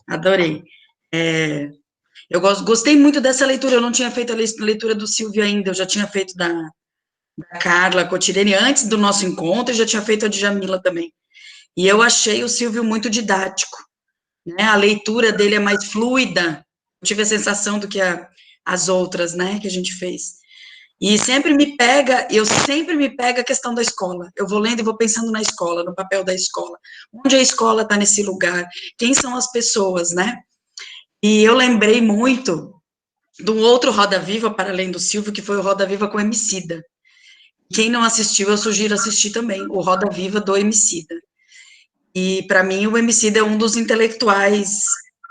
Adorei. Eu gostei muito dessa leitura, eu não tinha feito a leitura do Silvio ainda, eu já tinha feito da Carla Cotirene antes do nosso encontro, e já tinha feito a de Jamila também. E eu achei o Silvio muito didático, né? A leitura dele é mais fluida, eu tive a sensação do que as outras, né, que a gente fez. E sempre me pega a questão da escola. Eu vou lendo e vou pensando na escola, no papel da escola. Onde a escola está nesse lugar? Quem são as pessoas, né? E eu lembrei muito de um outro Roda Viva, para além do Silvio, que foi o Roda Viva com o Emicida. Quem não assistiu, eu sugiro assistir também, o Roda Viva do Emicida. E, para mim, o Emicida é um dos intelectuais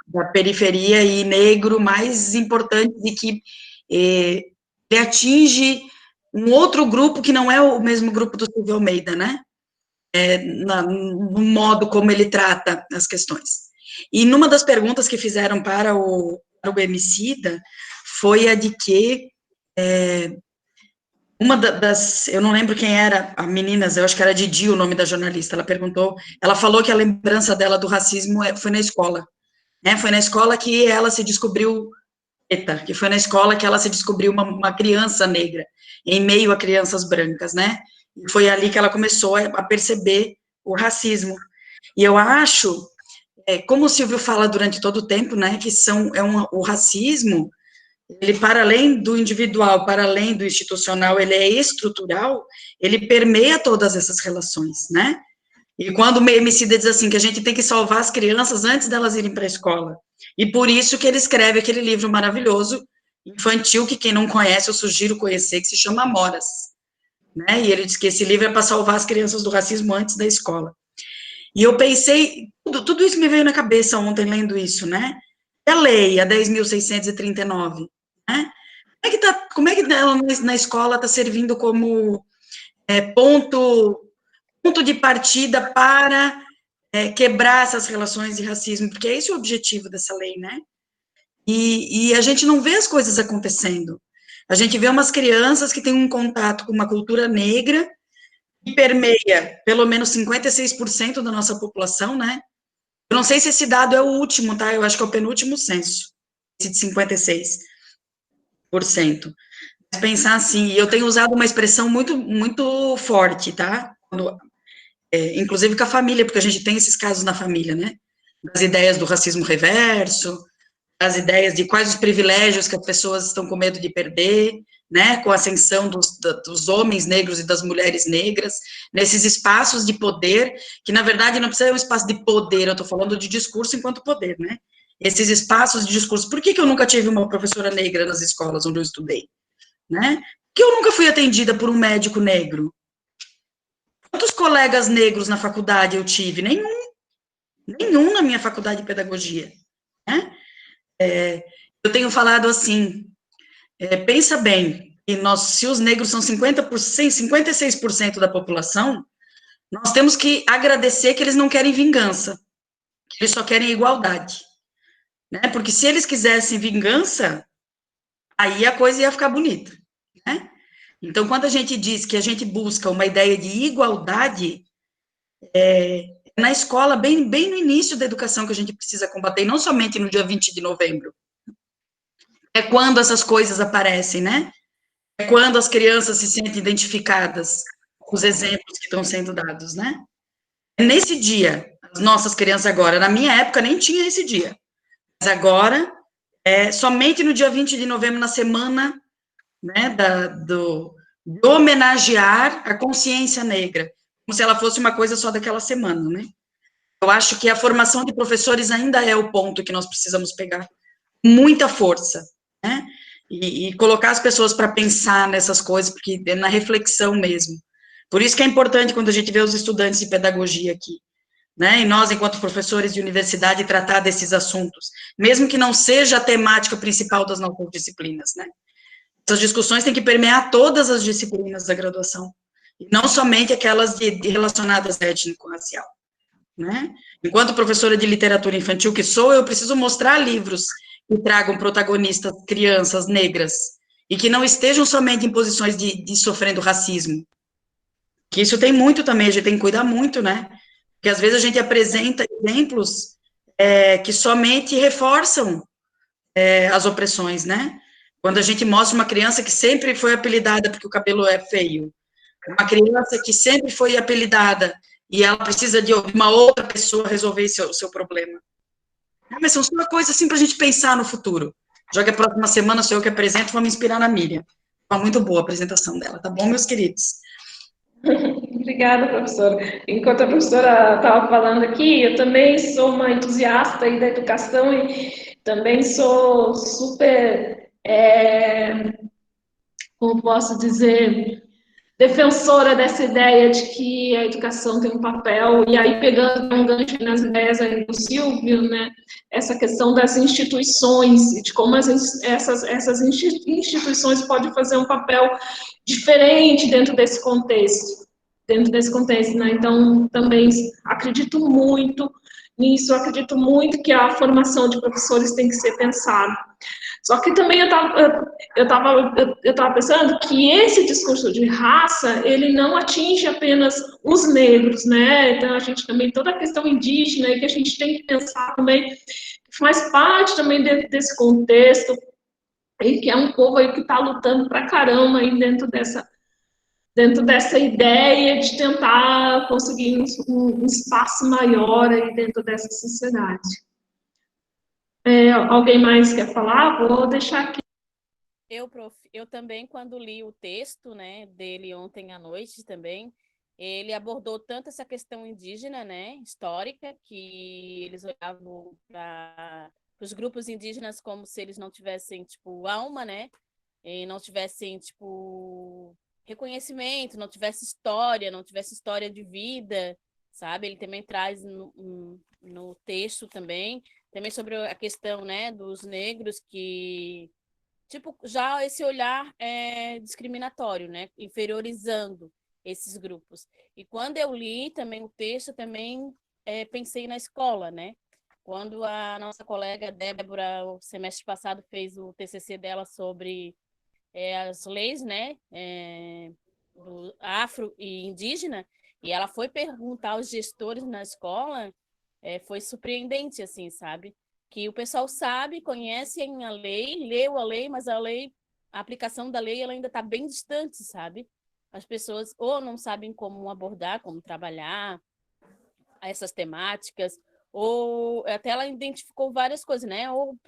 da periferia e negro mais importantes e que ele atinge um outro grupo que não é o mesmo grupo do Silvio Almeida, né? No modo como ele trata as questões. E numa das perguntas que fizeram para o Emicida foi a de que uma eu não lembro quem era a meninas, eu acho que era Didi o nome da jornalista, ela falou que a lembrança dela do racismo foi na escola, né? Foi na escola que ela se descobriu preta, que foi na escola que ela se descobriu uma criança negra, em meio a crianças brancas, né? E foi ali que ela começou a perceber o racismo. E eu acho, como o Silvio fala durante todo o tempo, né, que o racismo, ele, para além do individual, para além do institucional, ele é estrutural, ele permeia todas essas relações, né? E quando o Emicida diz assim, que a gente tem que salvar as crianças antes delas irem para a escola, e por isso que ele escreve aquele livro maravilhoso, infantil, que quem não conhece, eu sugiro conhecer, que se chama Amoras, né? E ele diz que esse livro é para salvar as crianças do racismo antes da escola. E eu pensei, tudo isso me veio na cabeça ontem, lendo isso, né? A lei, a 10.639, né? Como é que ela na escola está servindo como ponto de partida para quebrar essas relações de racismo, porque é esse o objetivo dessa lei, né? E a gente não vê as coisas acontecendo. A gente vê umas crianças que têm um contato com uma cultura negra, que permeia pelo menos 56% da nossa população, né? Eu não sei se esse dado é o último, tá? Eu acho que é o penúltimo censo, esse de 56%. Mas pensar assim, eu tenho usado uma expressão muito, muito forte, tá? Inclusive com a família, porque a gente tem esses casos na família, né? As ideias do racismo reverso, as ideias de quais os privilégios que as pessoas estão com medo de perder, né? Com a ascensão dos homens negros e das mulheres negras, nesses espaços de poder, que na verdade não precisa ser um espaço de poder, eu estou falando de discurso enquanto poder, né? Esses espaços de discurso. Por que eu nunca tive uma professora negra nas escolas onde eu estudei? né? Que eu nunca fui atendida por um médico negro. Quantos colegas negros na faculdade eu tive? Nenhum na minha faculdade de pedagogia, né? Eu tenho falado assim, pensa bem, e se os negros são 56% da população, nós temos que agradecer que eles não querem vingança, que eles só querem igualdade, né? Porque se eles quisessem vingança, aí a coisa ia ficar bonita, né? Então, quando a gente diz que a gente busca uma ideia de igualdade, na escola, bem no início da educação que a gente precisa combater, e não somente no dia 20 de novembro. É quando essas coisas aparecem, né? É quando as crianças se sentem identificadas com os exemplos que estão sendo dados, né? É nesse dia, as nossas crianças agora, na minha época nem tinha esse dia, mas agora, somente no dia 20 de novembro, na semana, né, de homenagear a consciência negra, como se ela fosse uma coisa só daquela semana, né? Eu acho que a formação de professores ainda é o ponto que nós precisamos pegar com muita força, né? E colocar as pessoas para pensar nessas coisas, porque é na reflexão mesmo. Por isso que é importante quando a gente vê os estudantes de pedagogia aqui, né? E nós, enquanto professores de universidade, tratar desses assuntos, mesmo que não seja a temática principal das nossas disciplinas, né? Essas discussões têm que permear todas as disciplinas da graduação, e não somente aquelas relacionadas étnico-racial, né? Enquanto professora de literatura infantil que sou, eu preciso mostrar livros que tragam protagonistas crianças negras e que não estejam somente em posições de sofrendo racismo. Que isso tem muito também, a gente tem que cuidar muito, né? Porque às vezes a gente apresenta exemplos que somente reforçam as opressões, né? Quando a gente mostra uma criança que sempre foi apelidada porque o cabelo é feio, uma criança que sempre foi apelidada e ela precisa de uma outra pessoa resolver o seu problema. Mas são só coisas assim para a gente pensar no futuro. Já que a próxima semana sou eu que apresento, vou me inspirar na Miriam. Foi muito boa a apresentação dela, tá bom, meus queridos? Obrigada, professora. Enquanto a professora estava falando aqui, eu também sou uma entusiasta aí da educação e também sou super, como posso dizer, defensora dessa ideia de que a educação tem um papel, e aí pegando um gancho nas ideias aí do Silvio, né, essa questão das instituições, e de como essas instituições podem fazer um papel diferente dentro desse contexto, né, então também acredito muito nisso, acredito muito que a formação de professores tem que ser pensada. Só que também eu estava pensando que esse discurso de raça, ele não atinge apenas os negros, né? Então, a gente também, toda a questão indígena, que a gente tem que pensar também, faz parte também desse contexto, e que é um povo aí que está lutando pra caramba aí dentro dessa ideia de tentar conseguir um espaço maior aí dentro dessa sociedade. Alguém mais quer falar? Vou deixar aqui. Eu também, quando li o texto, né, dele ontem à noite também, ele abordou tanto essa questão indígena, né, histórica, que eles olhavam para os grupos indígenas como se eles não tivessem, tipo, alma, né, e não tivessem, tipo, reconhecimento, não tivesse história de vida, sabe? Ele também traz no texto também sobre a questão, né, dos negros que tipo, já esse olhar discriminatório, né? Inferiorizando esses grupos. E quando eu li também o texto, também pensei na escola, né? Quando a nossa colega Débora, o semestre passado, fez o TCC dela sobre as leis, né? Do afro e indígena, e ela foi perguntar aos gestores na escola, foi surpreendente, assim, sabe? Que o pessoal sabe, conhecem a lei, leu a lei, mas a aplicação da lei ela ainda está bem distante, sabe? As pessoas ou não sabem como abordar, como trabalhar essas temáticas, ou até ela identificou várias coisas, né? Ou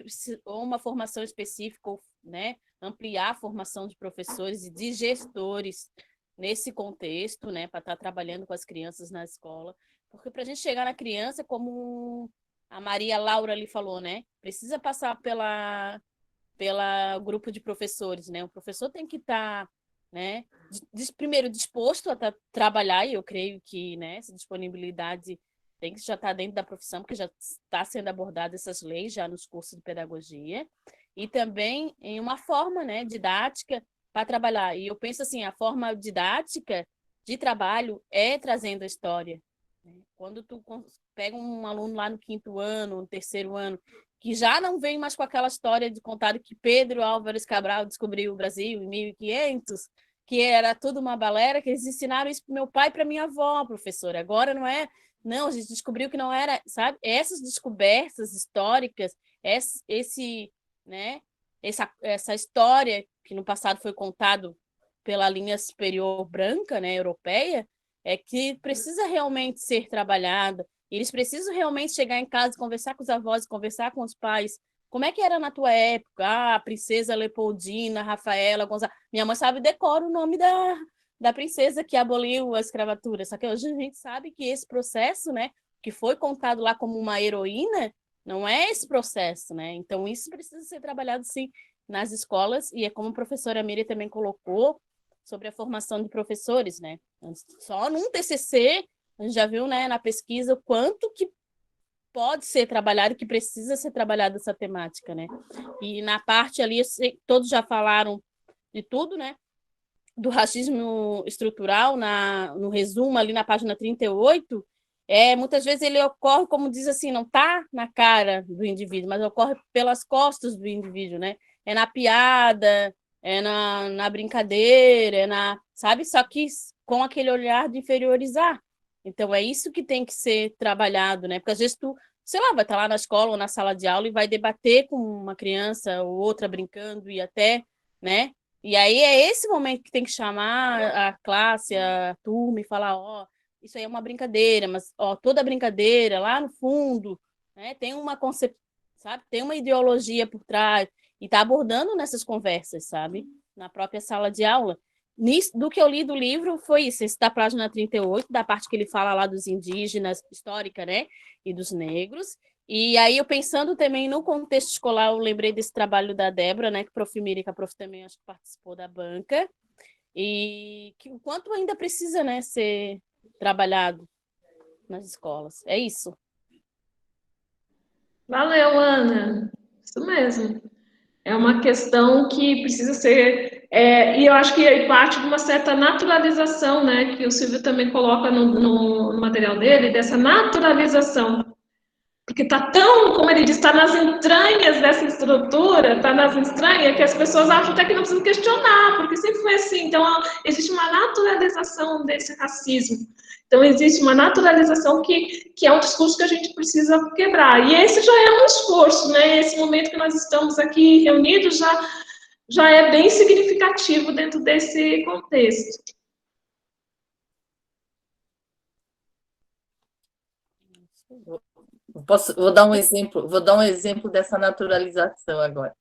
uma formação específica, né? Ampliar a formação de professores e de gestores nesse contexto, né? Para estar trabalhando com as crianças na escola. Porque para a gente chegar na criança, como a Maria Laura ali falou, né? Precisa passar pela grupo de professores, né? O professor tem que estar, né, primeiro disposto a trabalhar, e eu creio que, né, essa disponibilidade tem que já estar dentro da profissão, porque já está sendo abordada essas leis já nos cursos de pedagogia, e também em uma forma, né, didática para trabalhar. E eu penso assim, a forma didática de trabalho é trazendo a história. Quando tu pega um aluno lá no 5º ano, no 3º ano, que já não vem mais com aquela história de contar que Pedro Álvares Cabral descobriu o Brasil em 1500, que era tudo uma balela, que eles ensinaram isso para meu pai e para minha avó, professora. Agora não é... Não, a gente descobriu que não era, sabe? Essas descobertas históricas, né? Essa história que no passado foi contado pela linha superior branca, né, europeia, é que precisa realmente ser trabalhada. Eles precisam realmente chegar em casa, conversar com os avós, conversar com os pais. Como é que era na tua época? Ah, a princesa Leopoldina, Rafaela, Gonzaga. Minha mãe sabe, decora o nome da princesa que aboliu a escravatura. Só que hoje a gente sabe que esse processo, né, que foi contado lá como uma heroína, não é esse processo, né? Então, isso precisa ser trabalhado, sim, nas escolas, e é como a professora Miriam também colocou, sobre a formação de professores, né? Só num TCC, a gente já viu, né, na pesquisa, o quanto que pode ser trabalhado, que precisa ser trabalhada essa temática, né? E na parte ali, todos já falaram de tudo, né? Do racismo estrutural, no resumo ali na página 38, muitas vezes ele ocorre, como diz assim, não está na cara do indivíduo, mas ocorre pelas costas do indivíduo, né? É na piada, é na brincadeira, sabe? Só que com aquele olhar de inferiorizar. Então, é isso que tem que ser trabalhado, né? Porque às vezes tu, sei lá, vai estar lá na escola ou na sala de aula e vai debater com uma criança ou outra brincando e até, né? E aí é esse momento que tem que chamar a classe, a turma e falar, ó, isso aí é uma brincadeira, mas ó, toda brincadeira lá no fundo, né, tem uma concepção, sabe? Tem uma ideologia por trás e está abordando nessas conversas, sabe? Na própria sala de aula. Do que eu li do livro foi isso, esse da página 38, da parte que ele fala lá dos indígenas, histórica, né? E dos negros. E aí, eu pensando também no contexto escolar, eu lembrei desse trabalho da Débora, né? Que a Prof. Miri, que a Prof. também acho que participou da banca. E que o quanto ainda precisa, né, ser trabalhado nas escolas. É isso. Valeu, Ana. Isso mesmo. É uma questão que precisa ser... e eu acho que aí parte de uma certa naturalização, né? Que o Silvio também coloca no material dele, dessa naturalização. Porque está tão, como ele diz, está nas entranhas dessa estrutura, está nas entranhas, que as pessoas acham até que não precisam questionar, porque sempre foi assim. Então, existe uma naturalização desse racismo. Então, existe uma naturalização que é um discurso que a gente precisa quebrar. E esse já é um esforço, né? Esse momento que nós estamos aqui reunidos já é bem significativo dentro desse contexto. Vou dar um exemplo dessa naturalização agora.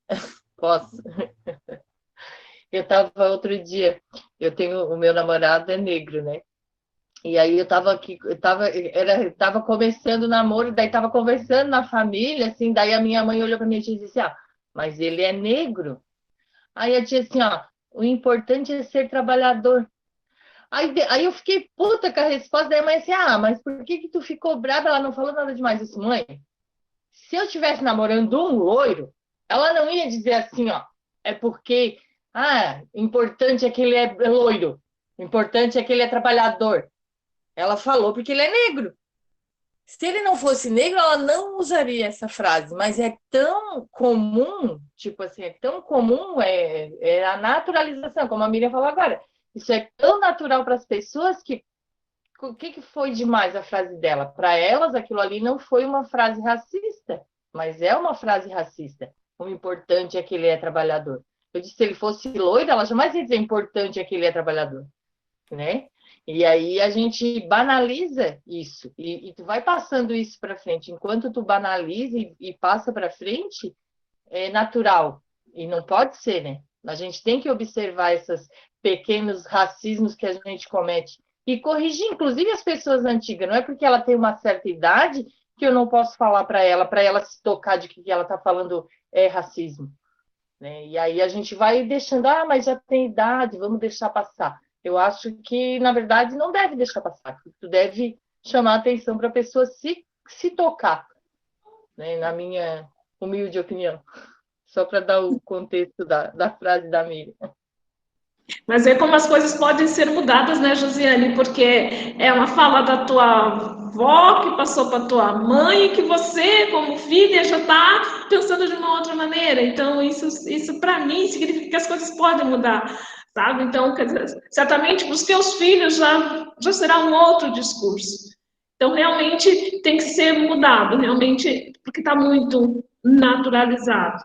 Posso? Eu estava outro dia, o meu namorado é negro, né? E aí eu estava aqui, tava começando o namoro, daí estava conversando na família, assim, daí a minha mãe olhou para mim e disse assim, mas ele é negro. Aí eu disse assim, o importante é ser trabalhador. Aí eu fiquei puta com a resposta, daí a mãe disse, mas por que tu ficou brava? Ela não falou nada demais. Eu disse, mãe, se eu estivesse namorando um loiro, ela não ia dizer assim, é porque, importante é que ele é loiro, importante é que ele é trabalhador. Ela falou porque ele é negro. Se ele não fosse negro, ela não usaria essa frase, mas é tão comum, tipo assim, é tão comum, é a naturalização, como a Miriam falou agora. Isso é tão natural para as pessoas que o que foi demais a frase dela? Para elas, aquilo ali não foi uma frase racista, mas é uma frase racista. O importante é que ele é trabalhador. Eu disse, se ele fosse loiro, ela jamais ia dizer importante é que ele é trabalhador, né? E aí a gente banaliza isso, e tu vai passando isso para frente. Enquanto tu banaliza e passa para frente, é natural, e não pode ser, né? A gente tem que observar esses pequenos racismos que a gente comete e corrigir, inclusive as pessoas antigas. Não é porque ela tem uma certa idade que eu não posso falar para ela se tocar de que ela está falando é racismo. né? E aí a gente vai deixando, mas já tem idade, vamos deixar passar. Eu acho que, na verdade, não deve deixar passar. Tu deve chamar atenção para a pessoa se tocar, né? Na minha humilde opinião. Só para dar o contexto da frase da Miriam. Mas é como as coisas podem ser mudadas, né, Josiane? Porque é uma fala da tua avó que passou para tua mãe e que você, como filha, já está pensando de uma outra maneira. Então, isso para mim significa que as coisas podem mudar, sabe? Então, quer dizer, certamente para os teus filhos já será um outro discurso. Então, realmente tem que ser mudado, realmente, porque está muito naturalizado.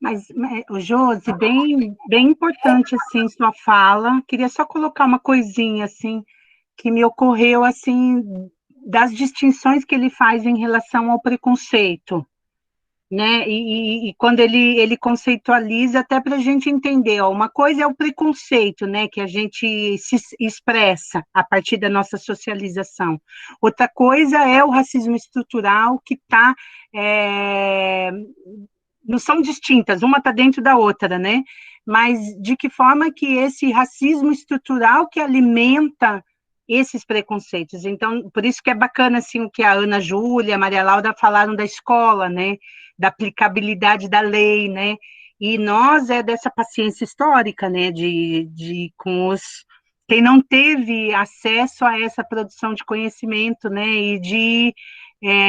Mas, o Josi, bem importante, assim, sua fala. Queria só colocar uma coisinha, assim, que me ocorreu, assim, das distinções que ele faz em relação ao preconceito, né? E quando ele conceitualiza, até para a gente entender, ó, uma coisa é o preconceito, né? Que a gente se expressa a partir da nossa socialização. Outra coisa é o racismo estrutural que está... não são distintas, uma está dentro da outra, né? Mas de que forma que esse racismo estrutural que alimenta esses preconceitos. Então, por isso que é bacana, assim, o que a Ana Júlia, a Maria Laura falaram da escola, né? Da aplicabilidade da lei, né? E nós é dessa paciência histórica, né? Com os... Quem não teve acesso a essa produção de conhecimento, né? E de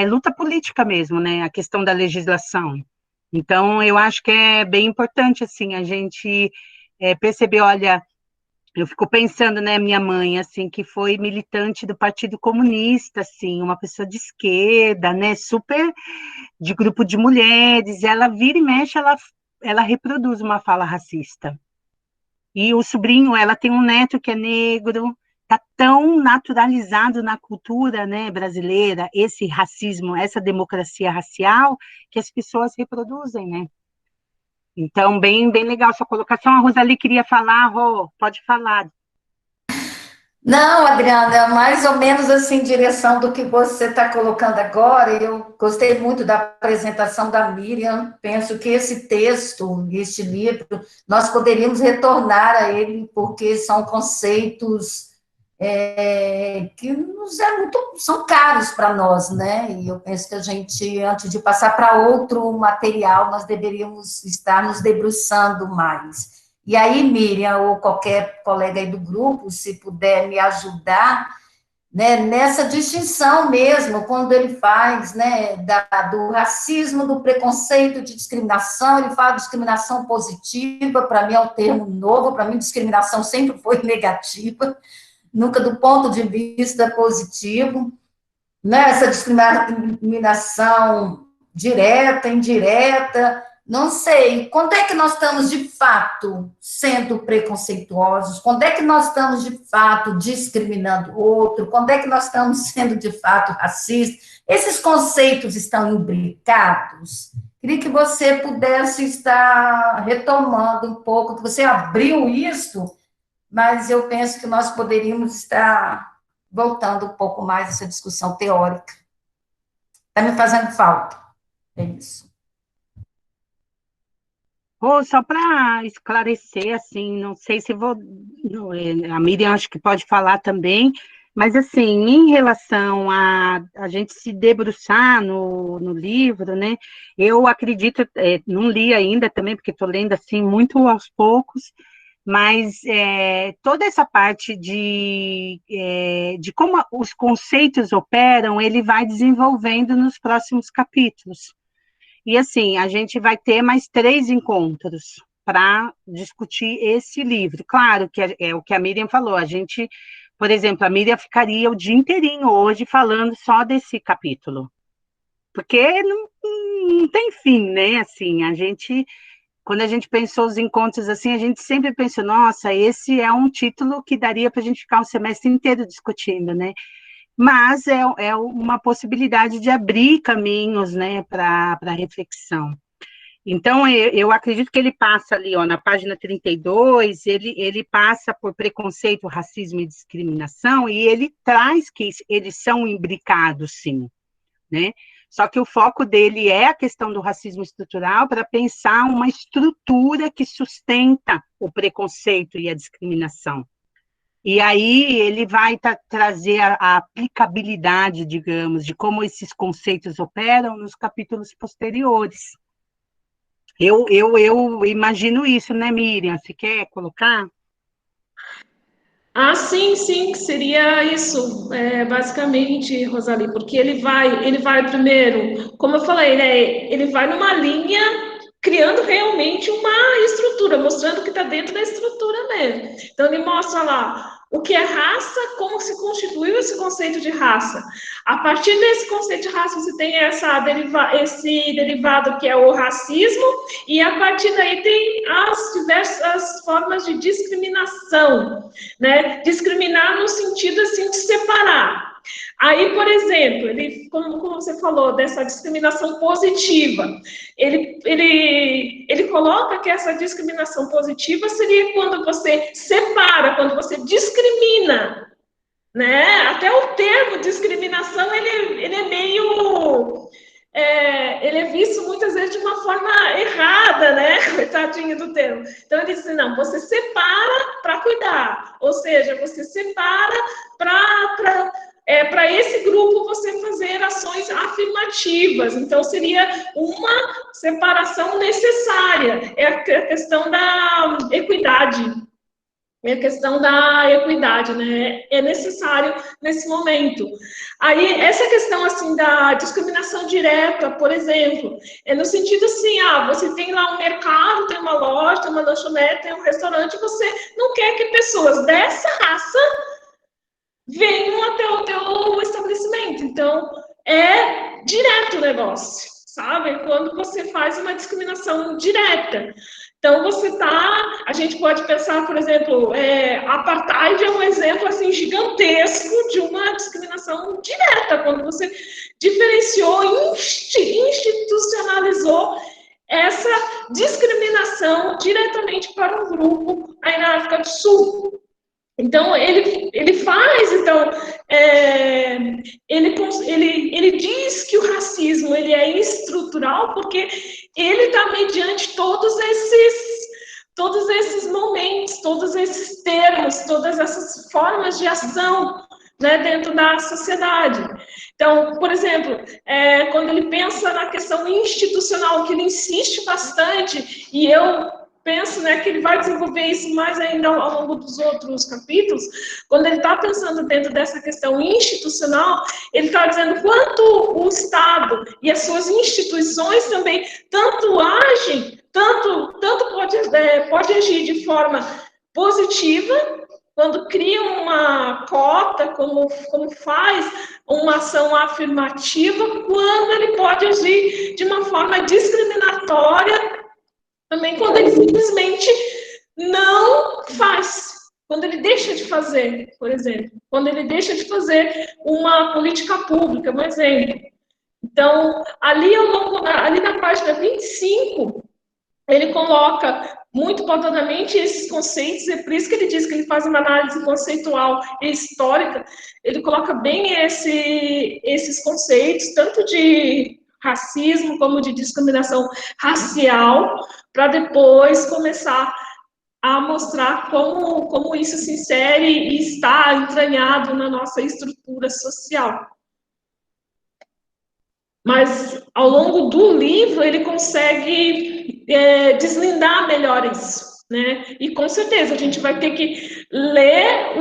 luta política mesmo, né? A questão da legislação. Então, eu acho que é bem importante, assim, a gente perceber, olha, eu fico pensando, né, minha mãe, assim, que foi militante do Partido Comunista, assim, uma pessoa de esquerda, né, super de grupo de mulheres, ela vira e mexe, ela reproduz uma fala racista. E o sobrinho, ela tem um neto que é negro, está tão naturalizado na cultura, né, brasileira, esse racismo, essa democracia racial, que as pessoas reproduzem, né? Então, bem legal sua colocação. A Rosali queria falar, Rô, pode falar. Não, Adriana, é mais ou menos assim, em direção do que você está colocando agora. Eu gostei muito da apresentação da Miriam. Penso que esse texto, este livro, nós poderíamos retornar a ele, porque são conceitos que são caros para nós, né? E eu penso que a gente, antes de passar para outro material, nós deveríamos estar nos debruçando mais. E aí, Miriam, ou qualquer colega aí do grupo, se puder me ajudar, né, nessa distinção mesmo, quando ele faz, né, do racismo, do preconceito, de discriminação, ele fala de discriminação positiva, para mim é um termo novo, para mim discriminação sempre foi negativa, nunca do ponto de vista positivo, né, essa discriminação direta, indireta, não sei, quando é que nós estamos, de fato, sendo preconceituosos? Quando é que nós estamos, de fato, discriminando o outro? Quando é que nós estamos sendo, de fato, racistas? Esses conceitos estão imbricados? Queria que você pudesse estar retomando um pouco, que você abriu isso, mas eu penso que nós poderíamos estar voltando um pouco mais a essa discussão teórica. Está me fazendo falta. É isso. Só para esclarecer, assim, não sei se vou... A Miriam acho que pode falar também, mas, assim, em relação a gente se debruçar no livro, né, eu acredito, não li ainda também, porque estou lendo, assim, muito aos poucos, mas toda essa parte de como os conceitos operam, ele vai desenvolvendo nos próximos capítulos. E, assim, a gente vai ter mais 3 encontros para discutir esse livro. Claro que é o que a Miriam falou, a gente, por exemplo, a Miriam ficaria o dia inteirinho hoje falando só desse capítulo, porque não tem fim, né? Assim, quando a gente pensou os encontros assim, a gente sempre pensou, nossa, esse é um título que daria para a gente ficar um semestre inteiro discutindo, né? Mas é uma possibilidade de abrir caminhos, né, para reflexão. Então, eu acredito que ele passa ali, ó, na página 32, ele passa por preconceito, racismo e discriminação, e ele traz que eles são imbricados, sim, né? Só que o foco dele é a questão do racismo estrutural para pensar uma estrutura que sustenta o preconceito e a discriminação. E aí ele vai trazer a aplicabilidade, digamos, de como esses conceitos operam nos capítulos posteriores. Eu imagino isso, né, Miriam? Você quer colocar? Ah, sim, sim, seria isso, basicamente, Rosali, porque ele vai primeiro, como eu falei, né, ele vai numa linha criando realmente uma estrutura, mostrando que está dentro da estrutura mesmo. Então, ele mostra lá o que é raça, como se constituiu esse conceito de raça. A partir desse conceito de raça, você tem esse derivado que é o racismo, e a partir daí tem as diversas formas de discriminação, né? Discriminar no sentido, assim, de separar. Aí, por exemplo, ele, como você falou, dessa discriminação positiva, ele coloca que essa discriminação positiva seria quando você separa, quando você discrimina, né? Até o termo discriminação, ele é meio... ele é visto muitas vezes de uma forma errada, né? Coitadinho do termo. Então, ele diz assim, não, você separa para cuidar, ou seja, você separa para esse grupo você fazer ações afirmativas. Então, seria uma separação necessária. É a questão da equidade. É a questão da equidade, né? É necessário nesse momento. Aí, essa questão, assim, da discriminação direta, por exemplo, é no sentido assim, você tem lá um mercado, tem uma loja, tem uma lanchonete, tem um restaurante, você não quer que pessoas dessa raça venham até o teu estabelecimento. Então, é direto o negócio, sabe? Quando você faz uma discriminação direta. Então, a gente pode pensar, por exemplo, apartheid é um exemplo, assim, gigantesco de uma discriminação direta, quando você diferenciou, institucionalizou essa discriminação diretamente para um grupo aí na África do Sul. Então, ele faz, ele diz que o racismo ele é estrutural porque ele está mediante todos esses momentos, todos esses termos, todas essas formas de ação, né, dentro da sociedade. Então, por exemplo, quando ele pensa na questão institucional, que ele insiste bastante, e eu penso, né, que ele vai desenvolver isso mais ainda ao longo dos outros capítulos, quando ele está pensando dentro dessa questão institucional, ele está dizendo quanto o Estado e as suas instituições também tanto agem, tanto pode agir de forma positiva, quando cria uma cota, como faz uma ação afirmativa, quando ele pode agir de uma forma discriminatória, também quando ele simplesmente não faz, quando ele deixa de fazer, por exemplo, quando ele deixa de fazer uma política pública, um exemplo. Então, ali na página 25, ele coloca muito pautadamente esses conceitos, é por isso que ele diz que ele faz uma análise conceitual e histórica, ele coloca bem esses conceitos, tanto de racismo como de discriminação racial, para depois começar a mostrar como isso se insere e está entranhado na nossa estrutura social. Mas, ao longo do livro, ele consegue deslindar melhor isso, né? E, com certeza, a gente vai ter que ler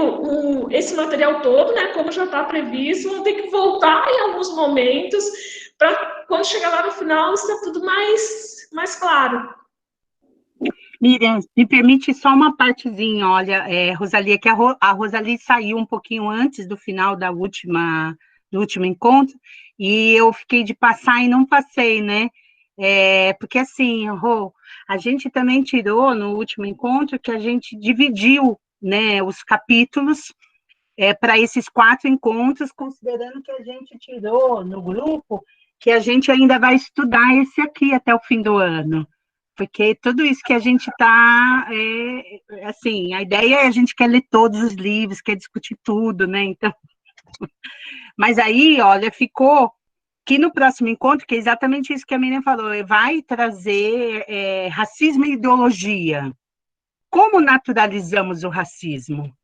esse material todo, né? Como já está previsto, vamos ter que voltar em alguns momentos, para, quando chegar lá no final, está tudo mais claro. Miriam, me permite só uma partezinha, olha, Rosalie, que a Rosalie saiu um pouquinho antes do final do último encontro, e eu fiquei de passar e não passei, né? Porque assim, Rô, a gente também tirou no último encontro que a gente dividiu, né, os capítulos para esses 4 encontros, considerando que a gente tirou no grupo que a gente ainda vai estudar esse aqui até o fim do ano. Porque tudo isso que a gente está, assim, a ideia é a gente quer ler todos os livros, quer discutir tudo, né? Então, mas aí, olha, ficou que no próximo encontro, que é exatamente isso que a Miriam falou, vai trazer racismo e ideologia. Como naturalizamos o racismo,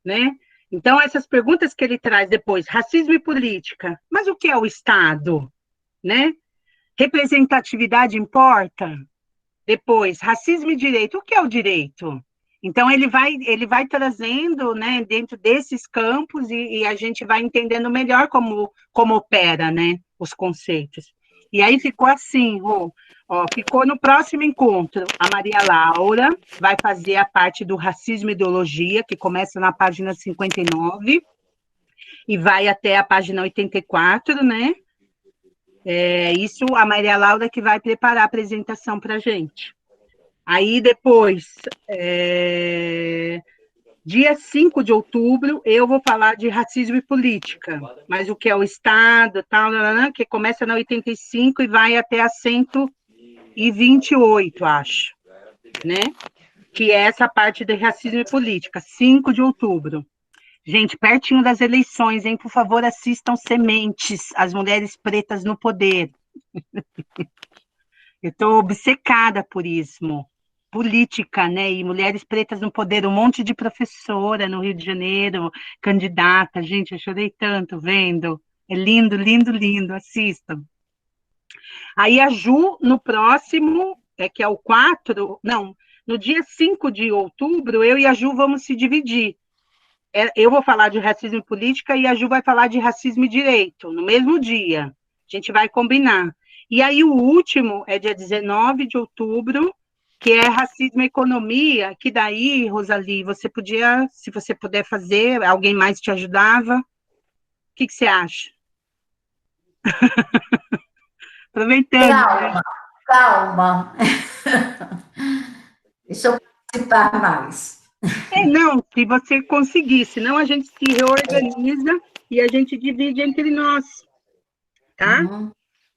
né? Então, essas perguntas que ele traz depois, racismo e política, mas o que é o Estado, né? Representatividade importa? Depois, racismo e direito, o que é o direito? Então, ele vai trazendo, né, dentro desses campos e a gente vai entendendo melhor como opera, né, os conceitos. E aí ficou assim, ficou no próximo encontro, a Maria Laura vai fazer a parte do racismo e ideologia, que começa na página 59 e vai até a página 84, né? Isso a Maria Laura que vai preparar a apresentação para a gente. Aí depois, dia 5 de outubro, eu vou falar de racismo e política, mas o que é o Estado, tal, que começa na 85 e vai até a 128, acho, né? Que é essa parte de racismo e política, 5 de outubro. Gente, pertinho das eleições, hein? Por favor, assistam Sementes, as mulheres pretas no poder. Eu estou obcecada por isso. Política, né? E mulheres pretas no poder, um monte de professora no Rio de Janeiro, candidata. Gente, eu chorei tanto vendo. É lindo, lindo, lindo. Assistam. Aí a Ju, no próximo, que é o 4, não, no dia 5 de outubro, eu e a Ju vamos se dividir. Eu vou falar de racismo e política e a Ju vai falar de racismo e direito, no mesmo dia. A gente vai combinar. E aí o último é dia 19 de outubro, que é racismo e economia, que daí, Rosali, você podia, se você puder fazer, alguém mais te ajudava? O que você acha? Aproveitando. Calma. Deixa eu participar mais. Não, se você conseguir, senão a gente se reorganiza e a gente divide entre nós, tá?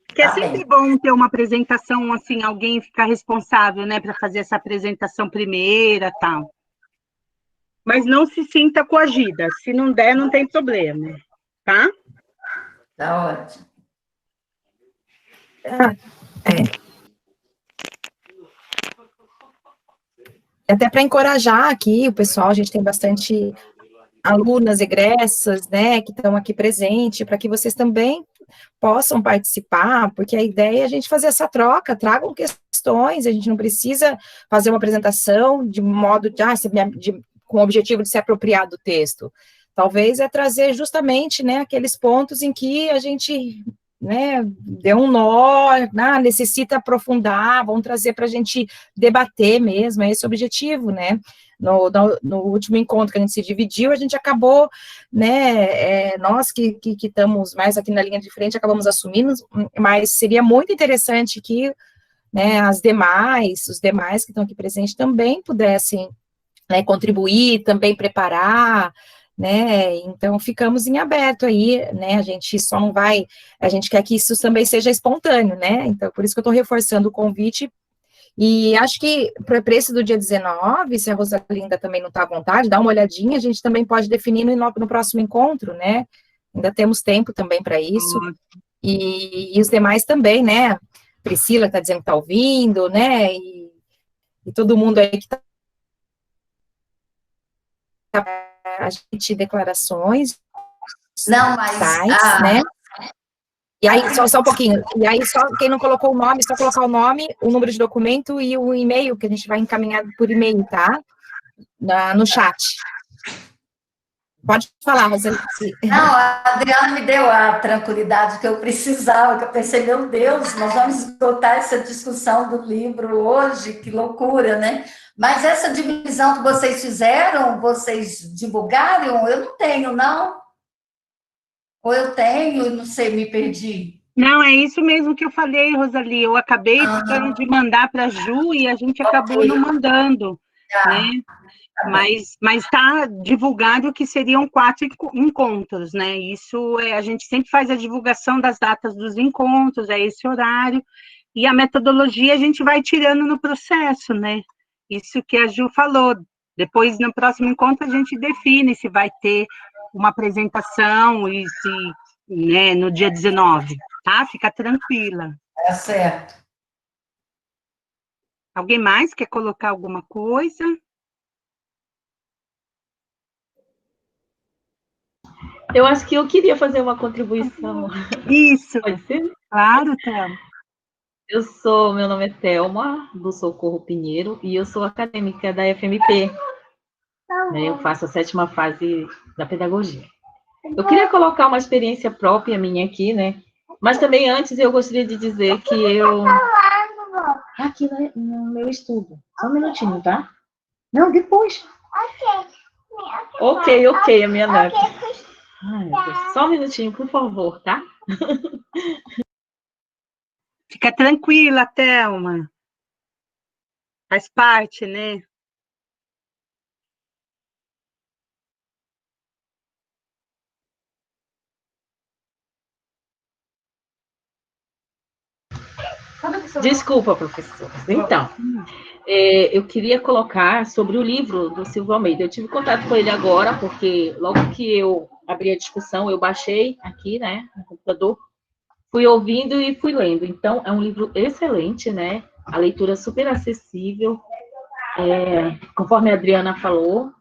Porque é sempre bom ter uma apresentação, assim, alguém ficar responsável, né, para fazer essa apresentação primeira, tal. Mas não se sinta coagida, se não der, não tem problema, tá? Tá ótimo. Até para encorajar aqui o pessoal, a gente tem bastante alunas egressas, né, que estão aqui presentes, para que vocês também possam participar, porque a ideia é a gente fazer essa troca, tragam questões, a gente não precisa fazer uma apresentação de modo com o objetivo de se apropriar do texto. Talvez é trazer justamente, né, aqueles pontos em que a gente, né, deu um nó, necessita aprofundar, vamos trazer para a gente debater mesmo, é esse o objetivo, né? No último encontro que a gente se dividiu, a gente acabou, né, nós que estamos mais aqui na linha de frente, acabamos assumindo, mas seria muito interessante que, né, os demais que estão aqui presentes também pudessem, né, contribuir, também preparar, né, então ficamos em aberto aí, né, a gente só não vai, a gente quer que isso também seja espontâneo, né, então por isso que eu estou reforçando o convite. E acho que para o preço do dia 19, se a Rosalinda também não está à vontade, dá uma olhadinha, a gente também pode definir no próximo encontro, né? Ainda temos tempo também para isso. E os demais também, né? Priscila está dizendo que está ouvindo, né? E todo mundo aí que está... A gente declarações... Não, mas... Sites, né? E aí, só um pouquinho, e aí só quem não colocou o nome, só colocar o nome, o número de documento e o e-mail, que a gente vai encaminhar por e-mail, tá? No chat. Pode falar, Roseli. Não, a Adriana me deu a tranquilidade que eu precisava, que eu pensei, meu Deus, nós vamos esgotar essa discussão do livro hoje, que loucura, né? Mas essa divisão que vocês fizeram, vocês divulgaram, eu não tenho, não? Ou eu tenho, não sei, me perdi. Não, é isso mesmo que eu falei, Rosali. Eu acabei de mandar para a Ju e a gente acabou não mandando, né? Mas está divulgado que seriam 4 encontros, né? Isso a gente sempre faz a divulgação das datas dos encontros, é esse horário, e a metodologia a gente vai tirando no processo, né? Isso que a Ju falou. Depois, no próximo encontro, a gente define se vai ter uma apresentação e se, né, no dia 19, tá? Fica tranquila. Tá certo. Alguém mais quer colocar alguma coisa? Eu acho que eu queria fazer uma contribuição. Isso, Pode ser? claro, Thelma. Meu nome é Thelma, do Socorro Pinheiro, e eu sou acadêmica da FMP. Né? Eu faço a 7ª fase da pedagogia. Eu queria colocar uma experiência própria minha aqui, né? Mas também antes eu gostaria de dizer que eu... Aqui no meu estudo. Só um minutinho, tá? Não, depois. Ok, a minha neta. Ai, meu Deus. Só um minutinho, por favor, tá? Fica tranquila, Thelma. Faz parte, né? Desculpa, professor. Então, eu queria colocar sobre o livro do Silvio Almeida. Eu tive contato com ele agora, porque logo que eu abri a discussão, eu baixei aqui, né, no computador, fui ouvindo e fui lendo. Então, é um livro excelente, né? A leitura super acessível. Conforme a Adriana falou,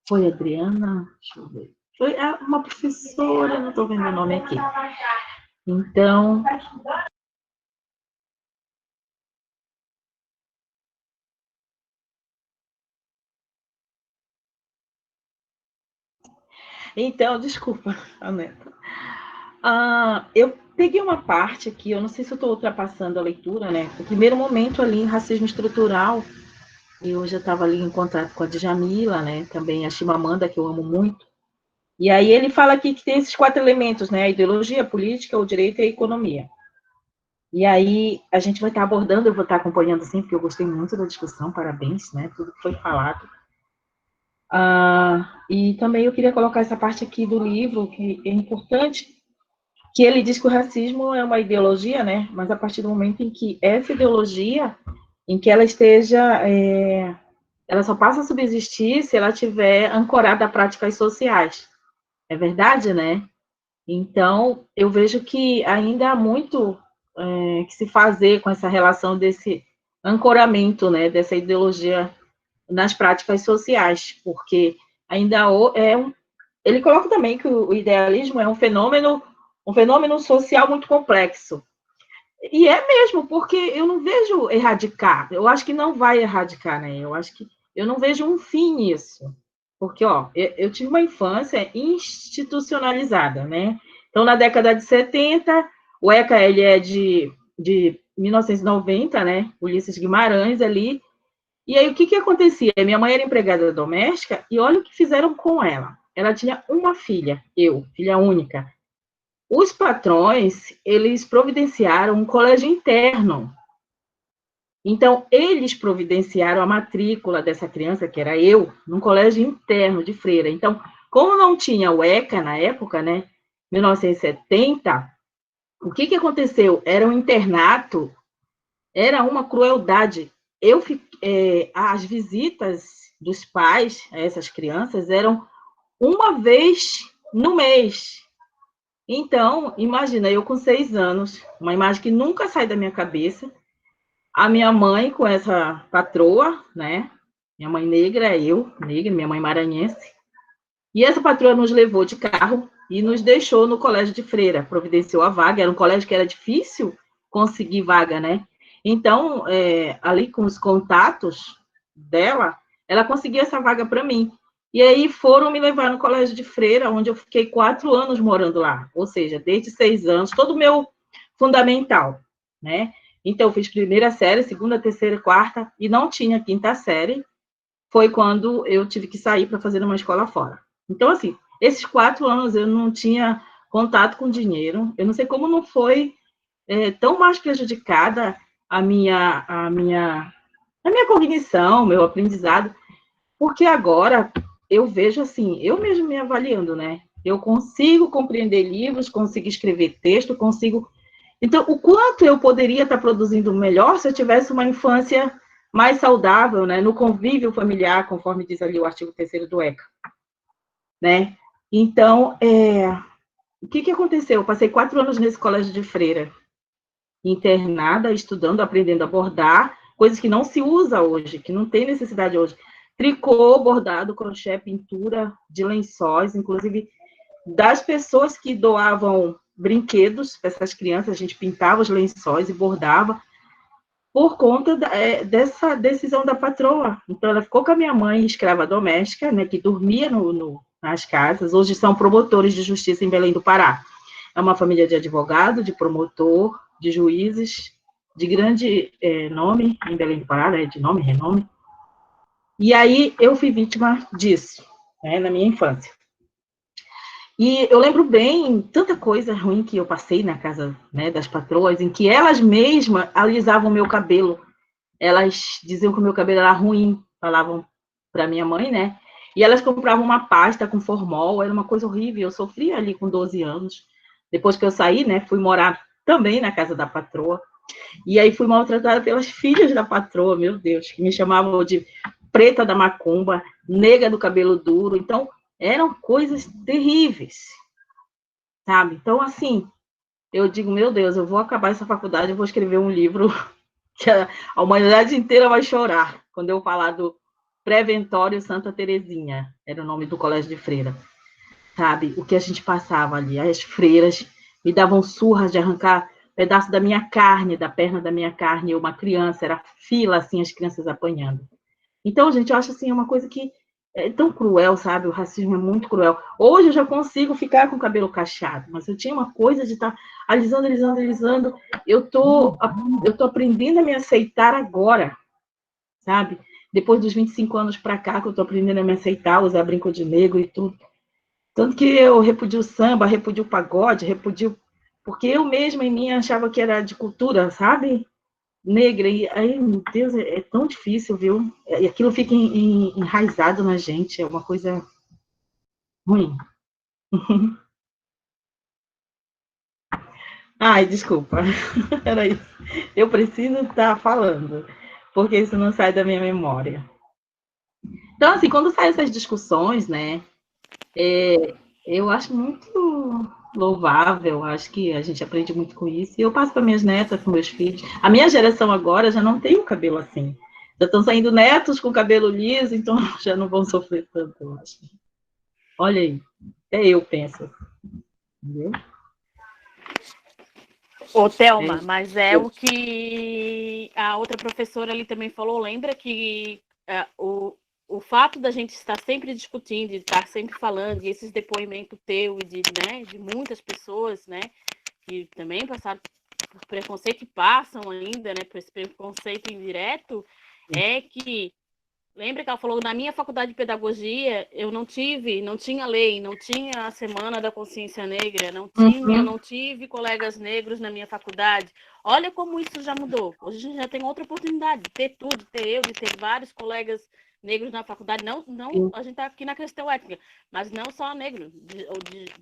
foi a Adriana? Deixa eu ver. Foi uma professora, não estou vendo o nome aqui. Então, desculpa, Aneta. Eu peguei uma parte aqui, eu não sei se eu estou ultrapassando a leitura, né? O primeiro momento ali em racismo estrutural, eu já estava ali em contato com a Djamila, né? Também a Chimamanda, que eu amo muito. E aí ele fala aqui que tem esses 4 elementos, né? A ideologia, a política, o direito e a economia. E aí a gente vai estar abordando, eu vou estar acompanhando assim, porque eu gostei muito da discussão, parabéns, né? Tudo que foi falado. E também eu queria colocar essa parte aqui do livro, que é importante, que ele diz que o racismo é uma ideologia, né? Mas a partir do momento em que essa ideologia, em que ela esteja, ela só passa a subsistir se ela estiver ancorada a práticas sociais. É verdade, né? Então, eu vejo que ainda há muito que se fazer com essa relação desse ancoramento, né? Dessa ideologia nas práticas sociais, porque ainda ele coloca também que o idealismo é um fenômeno social muito complexo. E é mesmo, porque eu não vejo erradicar, eu acho que não vai erradicar, né? Eu não vejo um fim nisso. Porque, eu tive uma infância institucionalizada, né? Então, na década de 70, o ECA, ele é de 1990, né? Ulisses Guimarães ali. E aí, o que acontecia? Minha mãe era empregada doméstica e olha o que fizeram com ela. Ela tinha uma filha, filha única. Os patrões, eles providenciaram um colégio interno. Então, eles providenciaram a matrícula dessa criança, que era eu, num colégio interno de freira. Então, como não tinha o ECA na época, né, 1970, o que aconteceu? Era um internato, era uma crueldade. As visitas dos pais a essas crianças eram uma vez no mês. Então, imagina, eu com 6 anos, uma imagem que nunca sai da minha cabeça, a minha mãe com essa patroa, né? Minha mãe negra, negra, minha mãe maranhense. E essa patroa nos levou de carro e nos deixou no colégio de freira, providenciou a vaga, era um colégio que era difícil conseguir vaga, né? Então, ali com os contatos dela, ela conseguiu essa vaga para mim. E aí foram me levar no colégio de freira, onde eu fiquei 4 anos morando lá, ou seja, desde 6 anos, todo o meu fundamental, né? Então, eu fiz 1ª série, 2ª, 3ª, 4ª, e não tinha 5ª série, foi quando eu tive que sair para fazer uma escola fora. Então, assim, esses 4 anos eu não tinha contato com dinheiro, eu não sei como não foi tão mais prejudicada a minha cognição, meu aprendizado, porque agora eu vejo assim, eu mesmo me avaliando, né? Eu consigo compreender livros, consigo escrever texto, consigo... Então, o quanto eu poderia estar produzindo melhor se eu tivesse uma infância mais saudável, né? No convívio familiar, conforme diz ali o artigo 3º do ECA, né? Então, o que aconteceu? Eu passei 4 anos nesse colégio de freira, internada, estudando, aprendendo a bordar, coisas que não se usa hoje, que não tem necessidade hoje. Tricô, bordado, crochê, pintura de lençóis, inclusive das pessoas que doavam brinquedos para essas crianças, a gente pintava os lençóis e bordava, por conta dessa decisão da patroa. Então, ela ficou com a minha mãe, escrava doméstica, né, que dormia nas casas. Hoje são promotores de justiça em Belém do Pará. É uma família de advogado, de promotor, de juízes, de grande nome em Belém do Pará, né, de nome, renome. E aí, eu fui vítima disso, né, na minha infância. E eu lembro bem tanta coisa ruim que eu passei na casa, né, das patroas, em que elas mesmas alisavam o meu cabelo. Elas diziam que o meu cabelo era ruim, falavam para minha mãe, né? E elas compravam uma pasta com formol, era uma coisa horrível. Eu sofri ali com 12 anos. Depois que eu saí, né, fui morar também na casa da patroa. E aí fui maltratada pelas filhas da patroa, meu Deus, que me chamavam de preta da macumba, nega do cabelo duro. Então, eram coisas terríveis, sabe? Então, assim, eu digo, meu Deus, eu vou acabar essa faculdade, eu vou escrever um livro que a humanidade inteira vai chorar, quando eu falar do Preventório Santa Terezinha, era o nome do colégio de freira, sabe? O que a gente passava ali, as freiras me davam surras de arrancar pedaço da minha carne, da perna da minha carne, eu uma criança, era fila, assim, as crianças apanhando. Então, gente, eu acho assim, uma coisa que é tão cruel, sabe? O racismo é muito cruel. Hoje eu já consigo ficar com o cabelo cacheado, mas eu tinha uma coisa de estar alisando. Eu tô aprendendo a me aceitar agora, sabe? Depois dos 25 anos para cá, que eu tô aprendendo a me aceitar, usar brinco de negro e tudo. Tanto que eu repudio o samba, repudio o pagode, porque eu mesma em mim achava que era de cultura, sabe? Negra, e aí, meu Deus, é tão difícil, viu? E aquilo fica enraizado na gente, é uma coisa ruim. Ai, desculpa, era isso. Eu preciso estar falando, porque isso não sai da minha memória. Então, assim, quando saem essas discussões, né, eu acho muito louvável, acho que a gente aprende muito com isso, e eu passo para minhas netas, para meus filhos. A minha geração agora já não tem o cabelo assim. Já estão saindo netos com cabelo liso, então já não vão sofrer tanto, eu acho. Olha aí, até eu penso. Entendeu? Ô, Thelma, mas é o que a outra professora ali também falou. Lembra que o fato da gente estar sempre discutindo, de estar sempre falando, e esses depoimentos teu e de muitas pessoas, né, que também passaram por preconceito e passam ainda, né, por esse preconceito indireto, é que, lembra que ela falou, na minha faculdade de pedagogia, eu não tinha lei, não tinha a Semana da Consciência Negra, não tive colegas negros na minha faculdade. Olha como isso já mudou. Hoje a gente já tem outra oportunidade de ter tudo, de ter vários colegas negros na faculdade. Não, a gente está aqui na questão étnica, mas não só negro,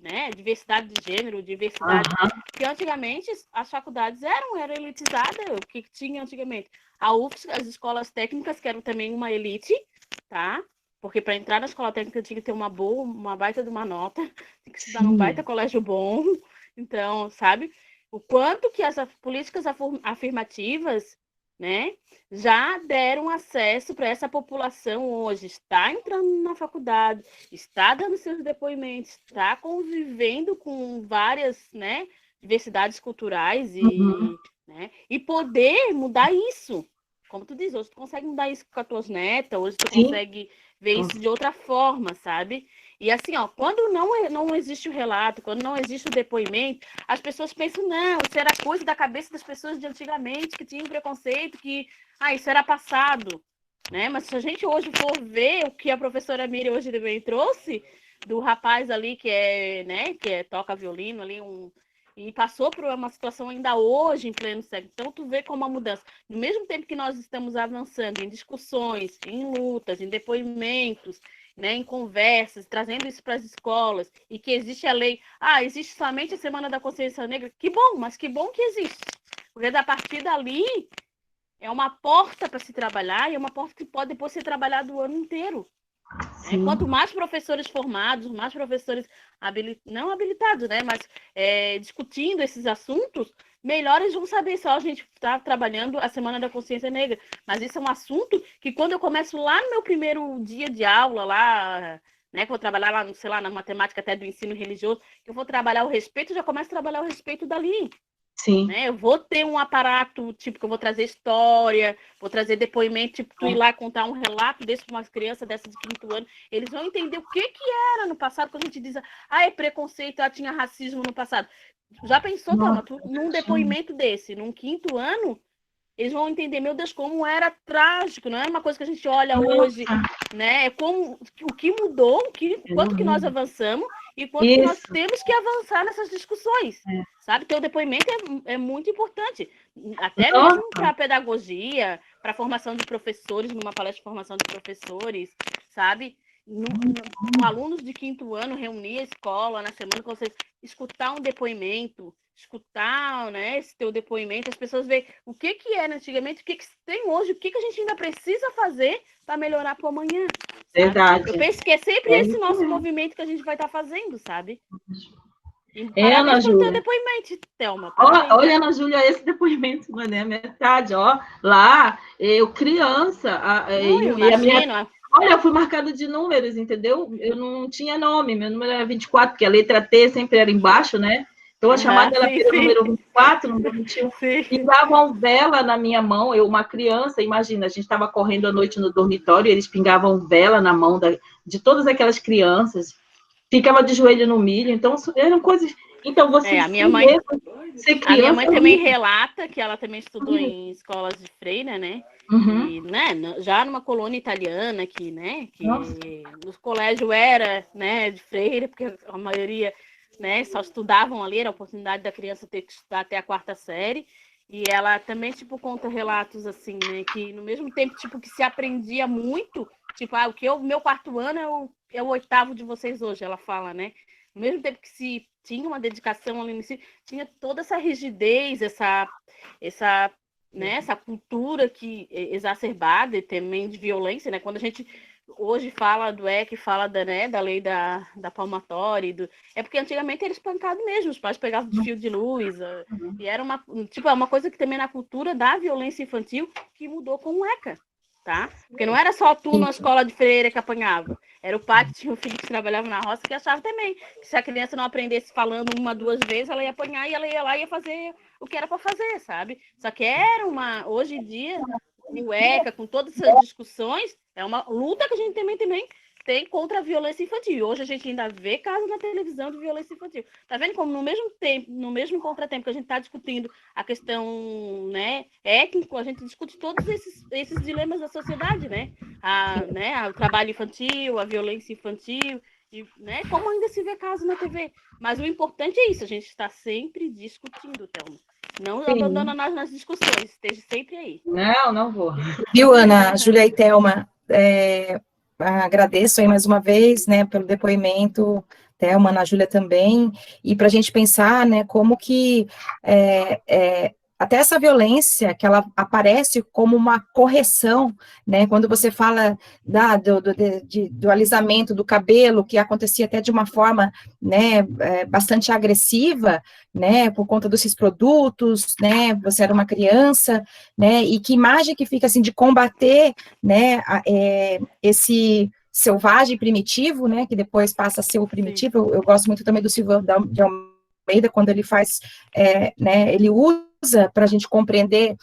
né, diversidade de gênero, diversidade. Porque antigamente as faculdades eram elitizadas, o que tinha antigamente? A UFSC, as escolas técnicas, que eram também uma elite, tá? Porque para entrar na escola técnica tinha que ter uma baita de uma nota, tinha que estudar num baita colégio bom. Então, sabe? O quanto que as políticas afirmativas, né, já deram acesso para essa população hoje, está entrando na faculdade, está dando seus depoimentos, está convivendo com várias, né, diversidades culturais né, e poder mudar isso. Como tu diz, hoje tu consegue mudar isso com as tuas netas, hoje tu consegue ver isso de outra forma, sabe? E assim, ó, quando não existe o relato, quando não existe o depoimento, as pessoas pensam, não, isso era coisa da cabeça das pessoas de antigamente, que tinham preconceito, que, isso era passado, né? Mas se a gente hoje for ver o que a professora Miriam hoje também trouxe, do rapaz ali que toca violino ali, e passou por uma situação ainda hoje, em pleno século. Então, tu vê como a mudança. No mesmo tempo que nós estamos avançando em discussões, em lutas, em depoimentos, né, em conversas, trazendo isso para as escolas, e que existe a lei. Existe somente a Semana da Consciência Negra. Que bom, mas que bom que existe. Porque a partir dali é uma porta para se trabalhar, e é uma porta que pode depois ser trabalhada o ano inteiro. Quanto mais professores formados, mais professores não habilitados, né, mas discutindo esses assuntos, melhor eles vão saber. Só a gente está trabalhando a Semana da Consciência Negra, mas isso é um assunto que quando eu começo lá no meu primeiro dia de aula, lá, né, que eu vou trabalhar lá, sei lá, na matemática até do ensino religioso, que eu vou trabalhar o respeito, eu já começo a trabalhar o respeito dali. Sim. Né? Eu vou ter um aparato, tipo, que eu vou trazer história, vou trazer depoimento, tipo, tu ir lá contar um relato desse para uma criança dessa de 5º ano, eles vão entender o que era no passado, quando a gente diz, é preconceito, tinha racismo no passado. Já pensou, Thelma, num depoimento desse, num 5º ano, eles vão entender, meu Deus, como era trágico, não é uma coisa que a gente olha hoje, né? É como o que mudou, quanto que nós avançamos e quanto que nós temos que avançar nessas discussões, sabe? Então, o depoimento é muito importante, até mesmo para a pedagogia, para a formação de professores, numa palestra de formação de professores, sabe? Com alunos de 5º ano, reunir a escola na semana com vocês, escutar um depoimento, escutar, né, esse teu depoimento, as pessoas veem o que era antigamente, o que tem hoje, o que a gente ainda precisa fazer para melhorar para o amanhã. Sabe? Verdade. Eu penso que é sempre esse nosso movimento que a gente vai estar fazendo, sabe? Parabéns pelo teu depoimento, Thelma. Olha, Ana Júlia, esse depoimento, né, metade, lá, eu criança, olha, eu fui marcada de números, entendeu? Eu não tinha nome, meu número era 24, porque a letra T sempre era embaixo, né? Então, a chamada ela pelo número 24, número 21, pingavam vela na minha mão, eu, uma criança, imagina, a gente estava correndo à noite no dormitório, eles pingavam vela na mão de todas aquelas crianças, ficava de joelho no milho, então, eram coisas... Então, você a minha mãe também relata que ela também estudou em escolas de freira, né? E, né, já numa colônia italiana aqui, né? Que nos colégios era, né, de freira, porque a maioria... né, só estudavam ali, era a oportunidade da criança ter que estudar até a 4ª série, e ela também, tipo, conta relatos, assim, né, que no mesmo tempo, tipo, que se aprendia muito, tipo, o meu 4º ano é o 8º de vocês hoje, ela fala, né, no mesmo tempo que se tinha uma dedicação ali no ensino, tinha toda essa rigidez, essa cultura exacerbada e também de violência, né, quando a gente hoje fala do EC, fala da lei da palmatória, é porque antigamente era espancado mesmo, os pais pegavam de fio de luz, e era uma coisa que também na cultura da violência infantil que mudou com o ECA, tá? Porque não era só tu na escola de freira que apanhava, era o pai que tinha um filho que trabalhava na roça que achava também que se a criança não aprendesse falando 1, 2 vezes, ela ia apanhar e ela ia lá e ia fazer o que era para fazer, sabe? Só que hoje em dia, o ECA, com todas essas discussões, é uma luta que a gente também tem contra a violência infantil. Hoje a gente ainda vê casos na televisão de violência infantil. Tá vendo como no mesmo tempo, no mesmo contratempo que a gente está discutindo a questão, né, étnico, a gente discute todos esses dilemas da sociedade, né? O trabalho infantil, a violência infantil, e, né, como ainda se vê casos na TV. Mas o importante é isso, a gente está sempre discutindo, Thelma. Não abandona nós nas discussões, esteja sempre aí. Não vou. Viu, Ana, Júlia e Thelma? Agradeço aí mais uma vez, né, pelo depoimento, Thelma, Ana Júlia também, e para a gente pensar, né, como que até essa violência, que ela aparece como uma correção, né, quando você fala do alisamento do cabelo, que acontecia até de uma forma, né, bastante agressiva, né, por conta desses produtos, né, você era uma criança, né, e que imagem que fica, assim, de combater, né, esse selvagem primitivo, né, que depois passa a ser o primitivo. Eu gosto muito também do Silvio de Almeida, quando ele faz, né, ele usa para a gente compreender,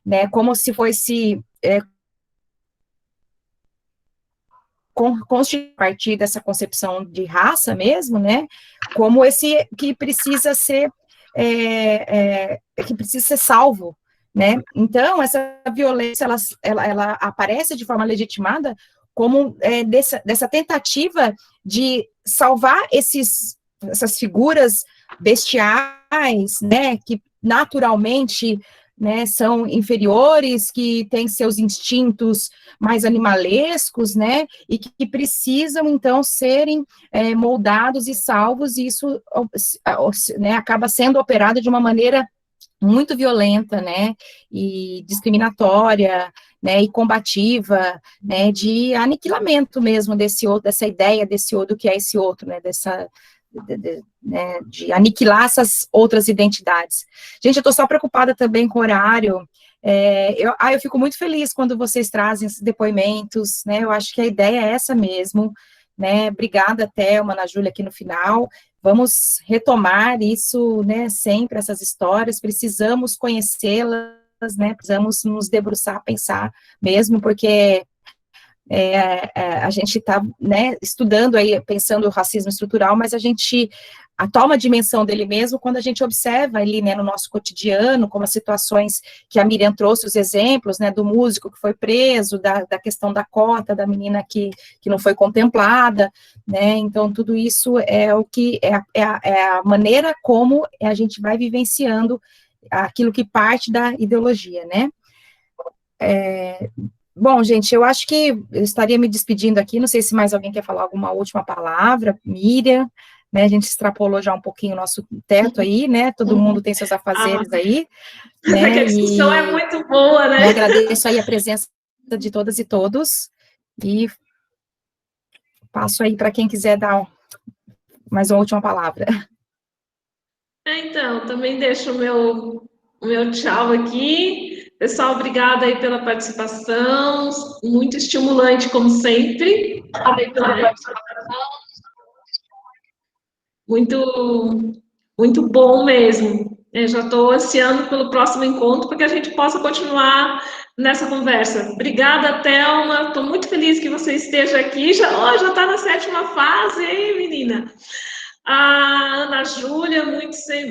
né, como se fosse a partir dessa concepção de raça mesmo, né, como esse que precisa ser salvo, né. Então, essa violência, ela aparece de forma legitimada como dessa tentativa de salvar essas figuras bestiais, né, que naturalmente, né, são inferiores, que têm seus instintos mais animalescos, né, e que precisam, então, serem moldados e salvos, e isso, né, acaba sendo operado de uma maneira muito violenta, né, e discriminatória, né, e combativa, né, de aniquilamento mesmo desse outro, dessa ideia desse outro, do que é esse outro, né, né, de aniquilar essas outras identidades. Gente, eu estou só preocupada também com o horário. Eu fico muito feliz quando vocês trazem esses depoimentos, né, eu acho que a ideia é essa mesmo, né, obrigada, Thelma, Ana Júlia, aqui no final. Vamos retomar isso, né, sempre, essas histórias, precisamos conhecê-las, né, precisamos nos debruçar, pensar mesmo, porque a gente está, né, estudando aí, pensando o racismo estrutural, mas toma a dimensão dele mesmo quando a gente observa ali, né, no nosso cotidiano, como as situações que a Miriam trouxe, os exemplos, né, do músico que foi preso, da questão da cota, da menina que não foi contemplada, né, então tudo isso é o que, é a maneira como a gente vai vivenciando aquilo que parte da ideologia, né. Bom, gente, eu acho que eu estaria me despedindo aqui, não sei se mais alguém quer falar alguma última palavra, Miriam, né, a gente extrapolou já um pouquinho o nosso teto aí, né, todo mundo tem seus afazeres aí, né, a discussão é muito boa, né? Eu agradeço aí a presença de todas e todos, e passo aí para quem quiser dar mais uma última palavra. Então, também deixo o meu tchau aqui. Pessoal, obrigada aí pela participação, muito estimulante, como sempre. Muito, muito bom mesmo. Eu já estou ansiando pelo próximo encontro, para que a gente possa continuar nessa conversa. Obrigada, Thelma. Estou muito feliz que você esteja aqui. Já está na 7ª fase, hein, menina? A Ana Júlia,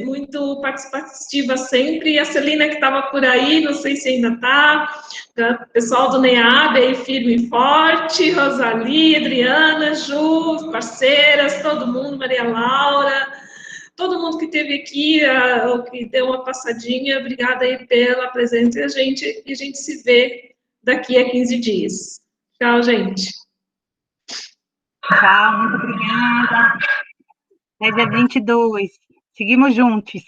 muito participativa sempre, e a Celina, que estava por aí, não sei se ainda está, o pessoal do NEAB aí firme e forte, Rosalie, Adriana, Ju, parceiras, todo mundo, Maria Laura, todo mundo que esteve aqui, que deu uma passadinha, obrigada aí pela presença, e a gente se vê daqui a 15 dias. Tchau, gente. Tchau, muito obrigada. Até dia 22. Seguimos juntos.